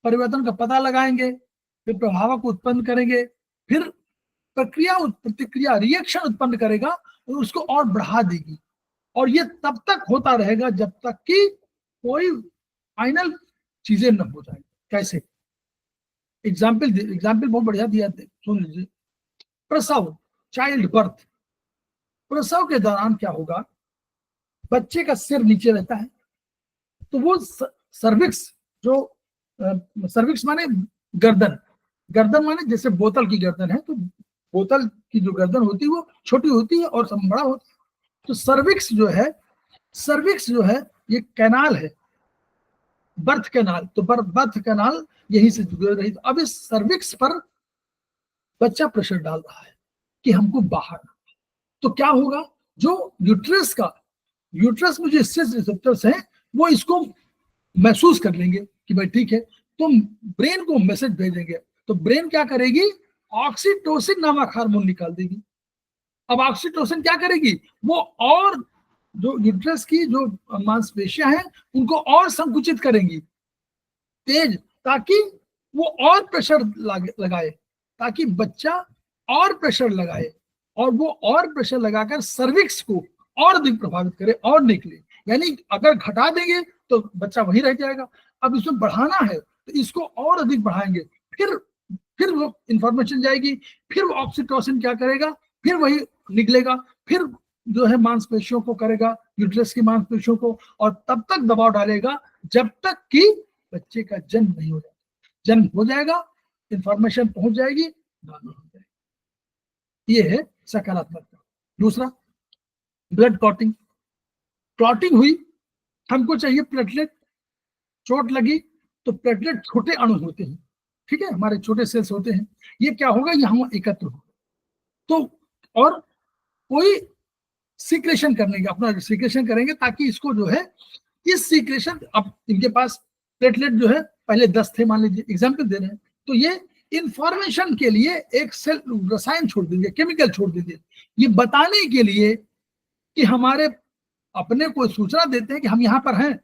परिवर्तन का पता लगाएंगे, फिर प्रभाव को उत्पन्न करेंगे, फिर प्रतिक्रिया रिएक्शन उत्पन्न करेगा उसको और बढ़ा देगी। और ये तब तक होता रहेगा जब तक कि कोई फाइनल चीजें न हो जाए। कैसे? एग्जाम्पल बहुत बढ़िया दिया, सुन लीजिए। प्रसव, चाइल्ड बर्थ, प्रसव के दौरान क्या होगा, बच्चे का सिर नीचे रहता है, तो वो सर्विक्स, जो सर्विक्स माने गर्दन, गर्दन माने जैसे बोतल की गर्दन है, तो बोतल की जो गर्दन होती है वो छोटी होती है और सब बड़ा होता है। तो सर्विक्स जो है ये कैनाल है, बर्थ कैनाल। तो बर्थ कैनाल यहीं से जुड़ रही। अब इस सर्विक्स पर बच्चा प्रेशर डाल रहा है कि हमको बाहर। तो क्या होगा, जो यूट्रस में जो रिसेप्टर्स हैं वो इसको महसूस कर लेंगे कि भाई ठीक है, तो ब्रेन को मैसेज भेजेंगे। तो ब्रेन क्या करेगी, ऑक्सीटोसिन नामक हार्मोन निकाल देगी। अब ऑक्सीटोसिन क्या करेगी, वो और जो यूट्रस की जो मांसपेशियां हैं उनको और संकुचित करेंगी तेज, ताकि वो और प्रेशर लगाए, ताकि बच्चा और प्रेशर लगाए, और वो और प्रेशर लगाकर सर्विक्स को और अधिक प्रभावित करे और निकले। यानी अगर घटा देंगे तो बच्चा वहीं रह जाएगा। अब इसमें बढ़ाना है तो इसको और अधिक बढ़ाएंगे, फिर वो इंफॉर्मेशन जाएगी, फिर वो ऑक्सीटोसिन क्या करेगा, फिर वही निकलेगा, फिर जो है मांसपेशियों को करेगा, यूट्रस की मांसपेशियों को, और तब तक दबाव डालेगा जब तक कि बच्चे का जन्म नहीं हो जाएगा। जन्म हो जाएगा, इंफॉर्मेशन पहुंच जाएगी, दान हो जाएगी। ये है सकारात्मक। दूसरा, ब्लड क्लॉटिंग। क्लॉटिंग हुई, हमको चाहिए प्लेटलेट। चोट लगी तो प्लेटलेट छोटे अणु होते हैं, ठीक है, हमारे छोटे सेल्स होते हैं। ये क्या होगा, यहाँ एकत्र होगा, तो और कोई सीक्रेशन करने अपना सीक्रेशन करेंगे, ताकि इसको जो है इस सीक्रेशन, अब इनके पास प्लेटलेट जो है पहले 10 थे, मान लीजिए, एग्जाम्पल दे रहे हैं, तो ये इंफॉर्मेशन के लिए एक सेल रसायन छोड़ देंगे, केमिकल छोड़ देंगे, ये बताने के लिए कि हमारे अपने को सूचना देते हैं कि हम यहाँ पर हैं।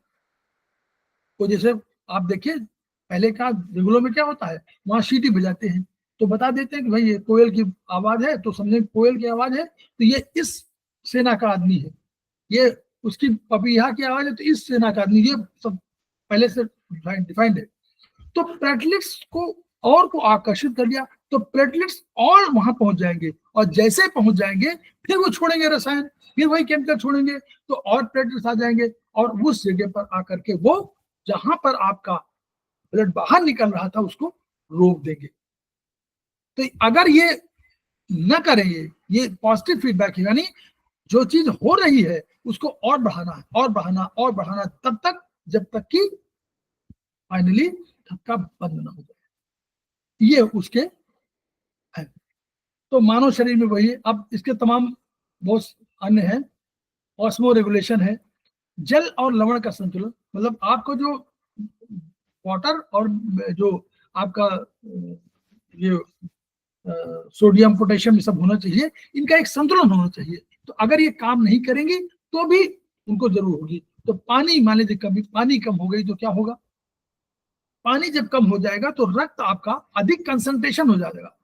तो जैसे आप देखिए, पहले का जंगलों में क्या होता है, वहां सीटी बजाते हैं तो बता देते हैं कि भाई ये कोयल की आवाज है, तो समझे कोयल की आवाज है तो ये इस सेना का आदमी है, ये उसकी पपीहा की आवाज है तो इस सेना का आदमी, ये सब पहले से डिफाइंड है। तो प्लेटलेट्स को और को आकर्षित कर लिया, तो प्लेटलेट्स और वहां पहुंच जाएंगे, और जैसे पहुंच जाएंगे फिर वो छोड़ेंगे रसायन, फिर वही केमिकल छोड़ेंगे, तो और प्लेटलेट्स आ जाएंगे, और उस जगह पर आकर के वो जहां पर आपका ब्लड बाहर निकल रहा था उसको रोक देंगे। तो अगर ये न करेंगे, ये पॉजिटिव फीडबैक है, यानी जो चीज हो रही है उसको और बढ़ाना है, और बढ़ाना और बढ़ाना, तब तक जब तक कि फाइनली धक्का बंद ना हो जाए। ये उसके है। तो मानव शरीर में वही, अब इसके तमाम बहुत अन्य है। ऑस्मो रेगुलेशन है, जल और लवण का संतुलन, मतलब आपको जो वाटर और जो आपका ये सोडियम पोटेशियम ये सब होना चाहिए, इनका एक संतुलन होना चाहिए। तो अगर ये काम नहीं करेंगे तो भी उनको जरूर होगी। तो पानी, मान लीजिए कभी पानी कम हो गई तो क्या होगा, पानी जब कम हो जाएगा तो रक्त आपका अधिक कंसंट्रेशन हो जाएगा।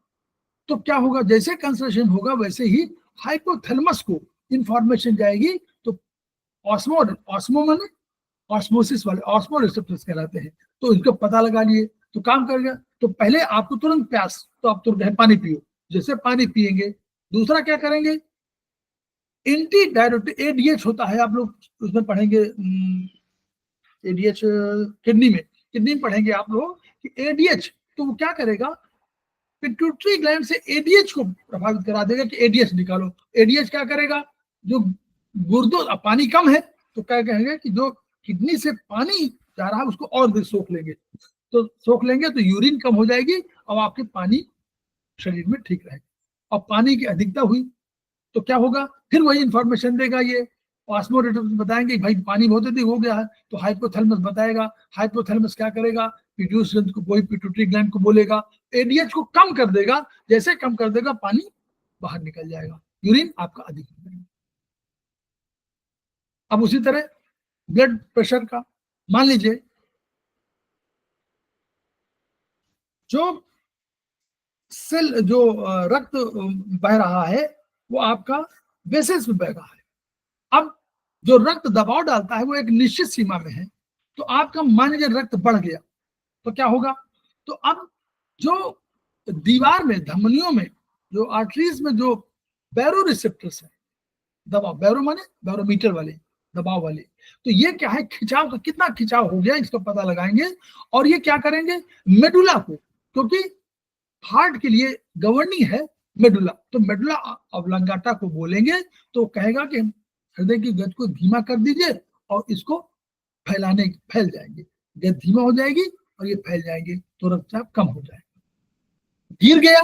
तो क्या होगा, जैसे कंसंट्रेशन होगा वैसे ही हाइपोथैलेमस को इंफॉर्मेशन जाएगी। तो ऑस्मो माने ऑस्मोसिस वाले, ऑस्मो रिसेप्टर्स कहलाते हैं, तो इनको पता लगा लिए तो काम कर गया। तो पहले आपको तुरंत प्यास, तो आप तुरंत पानी पियो, जैसे पानी पिएंगे। दूसरा क्या करेंगे, एंटी डायरेटिक एडीएच होता है, आप लोग उसमें पढ़ेंगे, एडीएच किडनी में पढ़ेंगे आप लोग कि एडीएच, तो वो क्या करेगा, पिट्यूटरी ग्लैंड से एडीएच को प्रभावित करा देगा कि एडीएच निकालो। एडीएच क्या करेगा, जो गुर्दों, पानी कम है तो क्या कहेंगे कि जो किडनी से पानी जा रहा है उसको और भी सोख लेंगे, तो सोख लेंगे तो यूरिन कम हो जाएगी और आपके पानी शरीर में ठीक रहेगा। और पानी की अधिकता हुई तो क्या होगा, फिर वही इंफॉर्मेशन देगा, ये ऑस्मोरेटर्स बताएंगे भाई पानी बहुत अधिक हो गया है, तो हाइपोथैलेमस बताएगा। हाइपोथैलेमस क्या करेगा, पिट्यूटरी ग्लैंड को, वही पिट्यूटरी ग्लैंड को बोलेगा, एडीएच को कम कर देगा, जैसे कम कर देगा पानी बाहर निकल जाएगा, यूरिन आपका अधिक हो जाएगा। अब उसी तरह ब्लड प्रेशर का, मान लीजिए जो सेल, जो रक्त बह रहा है वो आपका बेसिस पे बह रहा है। अब जो रक्त दबाव डालता है वो एक निश्चित सीमा में है। तो आपका मान लीजिए रक्त बढ़ गया तो क्या होगा, तो अब जो दीवार में, धमनियों में, जो आर्टरीज में जो बैरो रिसेप्टर्स है, दबाव, बैरो माने बैरोमीटर वाले, दबाव वाले, तो ये क्या है, खिंचाव का कितना खिंचाव हो गया इसका पता लगाएंगे। और ये क्या करेंगे, मेडुला को, क्योंकि हार्ट के लिए गवर्निंग है मेडुला, तो मेडुला ऑब्लांगाटा को बोलेंगे तो कहेगा कि हृदय की गति को धीमा कर दीजिए और इसको फैल जाएंगे, गति धीमा हो जाएगी और ये फैल जाएंगे तो रक्तचाप कम हो जाएगा। गिर गया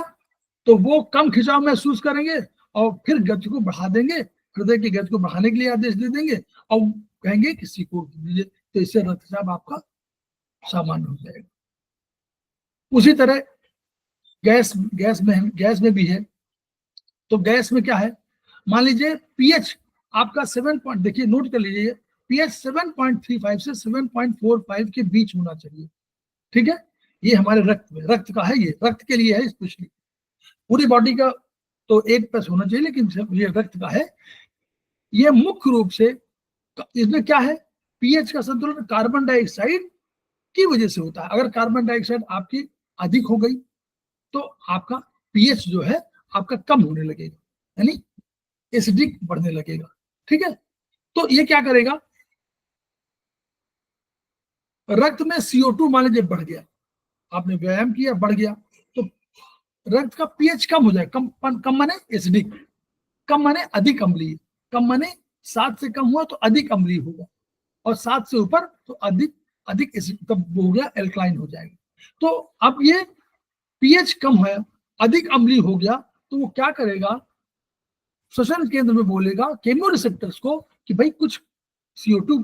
तो वो कम खिंचाव महसूस करेंगे और फिर गति को बढ़ा देंगे, हृदय की गति को बढ़ाने के लिए आदेश दे देंगे और कहेंगे किसी को दीजिए, तो इससे रक्तचाप आपका सामान्य हो जाएगा। उसी तरह गैस में भी है। तो गैस में क्या है, मान लीजिए पीएच आपका 7 देखिए नोट कर लीजिए, पीएच 7.35 से 7.45 के बीच होना चाहिए, ठीक है। ये हमारे रक्त का है, ये रक्त के लिए है स्पेशली, पूरी बॉडी का तो 8+ होना चाहिए, लेकिन ये रक्त का है। ये मुख्य रूप से इसमें क्या है, पीएच का संतुलन कार्बन डाइऑक्साइड की वजह से होता है। अगर कार्बन डाइऑक्साइड आपकी अधिक हो गई तो आपका पीएच जो है आपका कम होने लगेगा, यानी एसिडिक बढ़ने लगेगा, ठीक है। तो ये क्या करेगा, रक्त में CO2 मान लीजिए बढ़ गया, आपने व्यायाम किया बढ़ गया, तो रक्त का पीएच कम हो जाए, कम माने एसिडिक, कम माने अधिक अम्लीय, कम माने 7 से कम हुआ तो अधिक अम्लीय होगा, और 7 से ऊपर तो अधिक एसिड, तब वो हो गया एल्कलाइन हो जाएगा। तो अब ये पीएच कम है, अधिक अम्लीय हो गया, तो वो क्या करेगा, श्वसन केंद्र में बोलेगा केमोरिसेप्टर्स को कि भाई कुछ CO2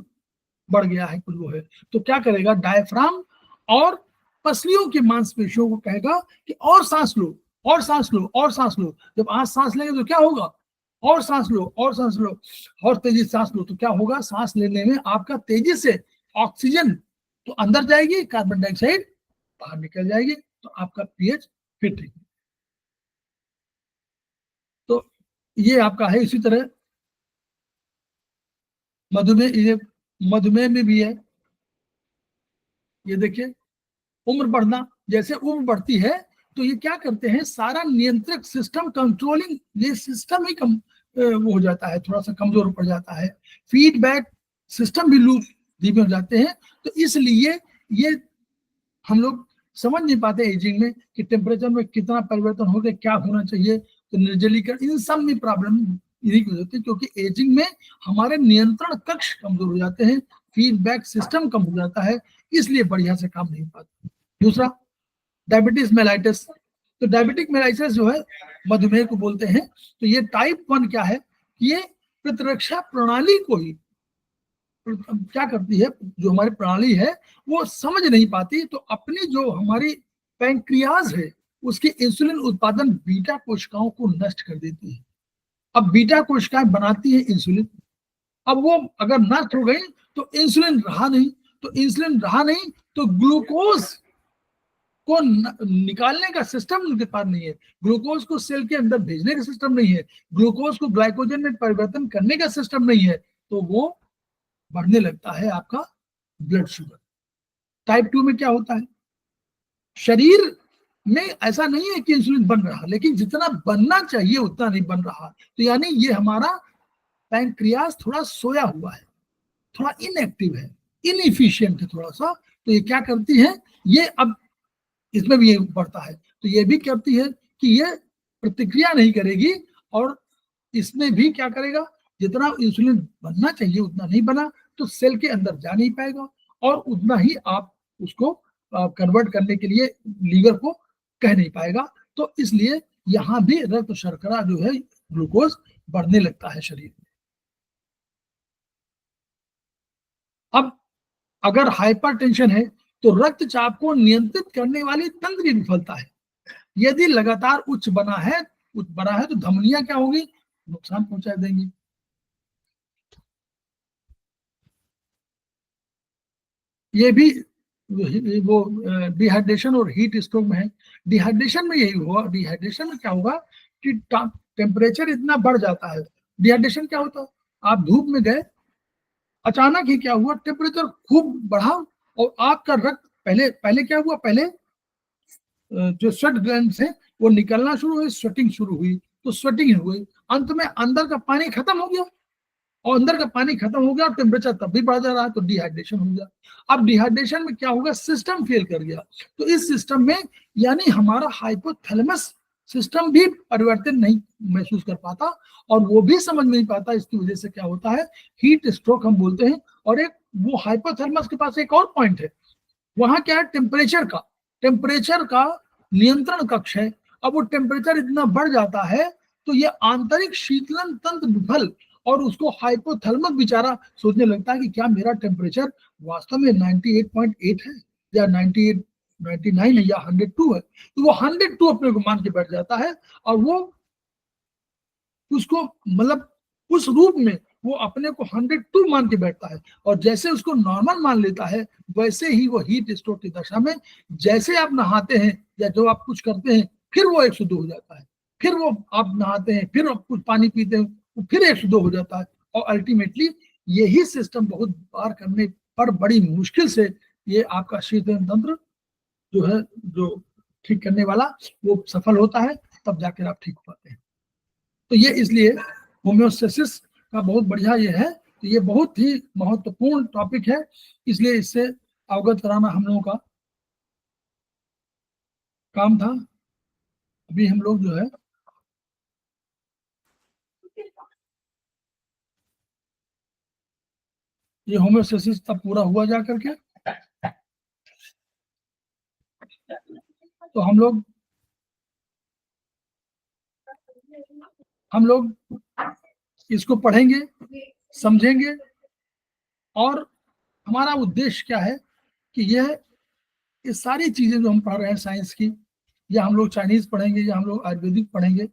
बढ़ गया है, कुछ वो है, तो क्या करेगा, डायफ्राम और पसलियों की मांसपेशियों को कहेगा कि और सांस लो, और सांस लो, और सांस लो। जब आप सांस लेंगे तो क्या होगा, और सांस लो, और सांस लो, और तेजी से सांस लो, तो क्या होगा, सांस लेने में आपका तेजी से ऑक्सीजन तो अंदर जाएगी, कार्बन डाइऑक्साइड बाहर निकल जाएगी, तो आपका पीएच फिर ठीक है। तो ये आपका है। इसी तरह मधुमेह में भी है, ये देखिए उम्र बढ़ना, जैसे उम्र बढ़ती है तो ये क्या करते हैं, सारा नियंत्रक सिस्टम, कंट्रोलिंग ये सिस्टम ही वो हो जाता है, थोड़ा सा कमजोर पड़ जाता है, फीडबैक सिस्टम भी लूप धीमे हो जाते हैं। तो इसलिए ये हम लोग समझ नहीं पाते एजिंग में कि टेम्परेचर में कितना परिवर्तन हो गया, क्या होना चाहिए, तो निर्जलीकरण, इन सब में प्रॉब्लम यही होती है, क्योंकि एजिंग में हमारे नियंत्रण कक्ष कमजोर हो जाते हैं, फीडबैक सिस्टम कम हो जाता है, इसलिए बढ़िया से काम नहीं पाता। दूसरा डायबिटीज मेलाइटिस, तो डायबिटिक मेलाइटिस जो है मधुमेह को बोलते हैं। तो ये टाइप 1 क्या है, ये प्रतिरक्षा प्रणाली को ही क्या करती है, जो हमारी प्रणाली है वो समझ नहीं पाती, तो अपनी जो हमारी पैंक्रियाज है उसकी इंसुलिन उत्पादन बीटा कोशिकाओं को नष्ट कर देती है। अब बीटा कोशिकाएं बनाती है इंसुलिन, अब वो अगर नष्ट हो गई तो इंसुलिन रहा नहीं, तो ग्लूकोज को निकालने का सिस्टम उनके पास नहीं है, ग्लूकोज को सेल के अंदर भेजने का सिस्टम नहीं है, ग्लूकोज को ग्लाइकोजन में परिवर्तन करने का सिस्टम नहीं है, तो वो बढ़ने लगता है आपका ब्लड शुगर। टाइप 2 में क्या होता है, शरीर में ऐसा नहीं है कि इंसुलिन बन रहा, लेकिन जितना बनना चाहिए उतना नहीं बन रहा, तो यानी ये हमारा पैंक्रियास थोड़ा सोया हुआ है, थोड़ा इनएक्टिव है, इनएफिशिएंट है थोड़ा सा। तो ये क्या करती है, ये अब इसमें भी ये बढ़ता है, तो ये भी करती है कि ये प्रतिक्रिया नहीं करेगी, और इसमें भी क्या करेगा, जितना इंसुलिन बनना चाहिए उतना नहीं बना, तो सेल के अंदर जा नहीं पाएगा, और उतना ही आप उसको कन्वर्ट करने के लिए लीवर को कह नहीं पाएगा। तो इसलिए यहाँ भी रक्त शर्करा जो है, ग्लूकोज बढ़ने लगता है शरीर में। अब अगर हाइपरटेंशन है तो रक्तचाप को नियंत्रित करने वाली तंत्र की विफलता है। यदि लगातार उच्च बना है तो धमनियां क्या होगी, नुकसान पहुंचा देंगी। ये भी वो डिहाइड्रेशन और हीट स्ट्रोक में है। डिहाइड्रेशन में यही हुआ, डिहाइड्रेशन में क्या होगा कि टेम्परेचर इतना बढ़ जाता है, डिहाइड्रेशन क्या होता है? आप धूप में गए, अचानक ही क्या हुआ, टेम्परेचर खूब बढ़ा और आपका रक्त पहले पहले क्या हुआ, पहले जो स्वेट ग्लैंड्स हैं वो निकलना शुरू हुई, स्वेटिंग शुरू हुई, तो स्वेटिंग हुई, अंत में अंदर का पानी खत्म हो गया, और अंदर का पानी खत्म हो गया और टेम्परेचर तब भी बढ़ जा रहा है, तो डिहाइड्रेशन हो गया। अब डिहाइड्रेशन में क्या होगा, सिस्टम फेल कर गया, तो इस सिस्टम में यानी हमारा हाइपोथैलेमस सिस्टम भी परिवर्तन नहीं महसूस कर पाता और वो भी समझ नहीं पाता, इसकी वजह से क्या होता है, हीट स्ट्रोक हम बोलते हैं। और एक वो हाइपोथैलेमस के पास एक और पॉइंट है, वहां क्या है, टेम्परेचर का नियंत्रण कक्ष है। अब वो टेम्परेचर इतना बढ़ जाता है तो ये आंतरिक शीतलन तंत्र विफल, और उसको हाइपोथैलेमस बेचारा सोचने लगता है कि क्या मेरा टेम्परेचर वास्तव में 98.8 है या 98 99 है या 102 है, तो वो 102 अपने को मान के बैठ जाता है और वो उसको मतलब उस रूप में वो अपने को 102 मान के बैठता है, और जैसे उसको नॉर्मल मान लेता है वैसे ही वो हीट स्ट्रोक की दशा में जैसे आप नहाते हैं या जो आप कुछ करते हैं फिर वो 102 हो जाता है, फिर वो आप नहाते हैं फिर आप कुछ पानी पीते हैं वो फिर 102 हो जाता है, और अल्टीमेटली यही सिस्टम बहुत बार करने पर बड़ी मुश्किल से ये आपका शीतलन तंत्र जो है, जो ठीक करने वाला, वो सफल होता है, तब जाकर आप ठीक हो पाते हैं। तो ये इसलिए होम्योस्टेसिस का बहुत बढ़िया ये है, तो ये बहुत ही महत्वपूर्ण टॉपिक है, इसलिए इससे अवगत कराना हम लोगों का काम था। अभी हम लोग जो है ये होम्योस्टेसिस तब पूरा हुआ जा करके, तो हम लोग इसको पढ़ेंगे, समझेंगे, और हमारा उद्देश्य क्या है कि ये सारी चीजें जो हम पढ़ रहे हैं साइंस की, या हम लोग चाइनीज पढ़ेंगे या हम लोग आयुर्वेदिक पढ़ेंगे,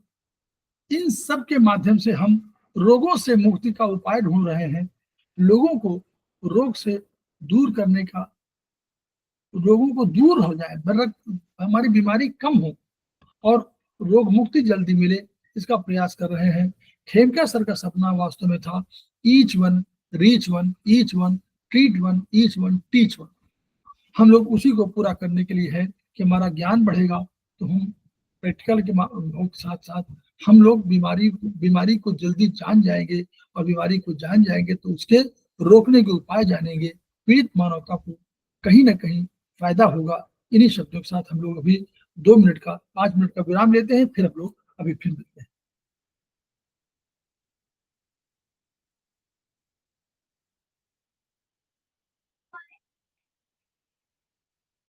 इन सब के माध्यम से हम रोगों से मुक्ति का उपाय ढूंढ रहे हैं, लोगों को रोग से दूर करने का, रोगों को दूर हो जाए, हमारी बीमारी कम हो और रोग मुक्ति जल्दी मिले, इसका प्रयास कर रहे हैं। खेमका सर का सपना वास्तव में था each one reach one, each one treat one, each one teach one. हम लोग उसी को पूरा करने के लिए है कि हमारा ज्ञान बढ़ेगा तो हम प्रैक्टिकल के साथ साथ हम लोग बीमारी को जल्दी जान जाएंगे, और बीमारी को जान जाएंगे तो उसके रोकने के उपाय जानेंगे, पीड़ित मानवता को कहीं ना कहीं फायदा होगा। इन्हीं शब्दों के साथ हम लोग अभी 5 मिनट का विराम लेते हैं, फिर हम लोग अभी फिर मिलते हैं।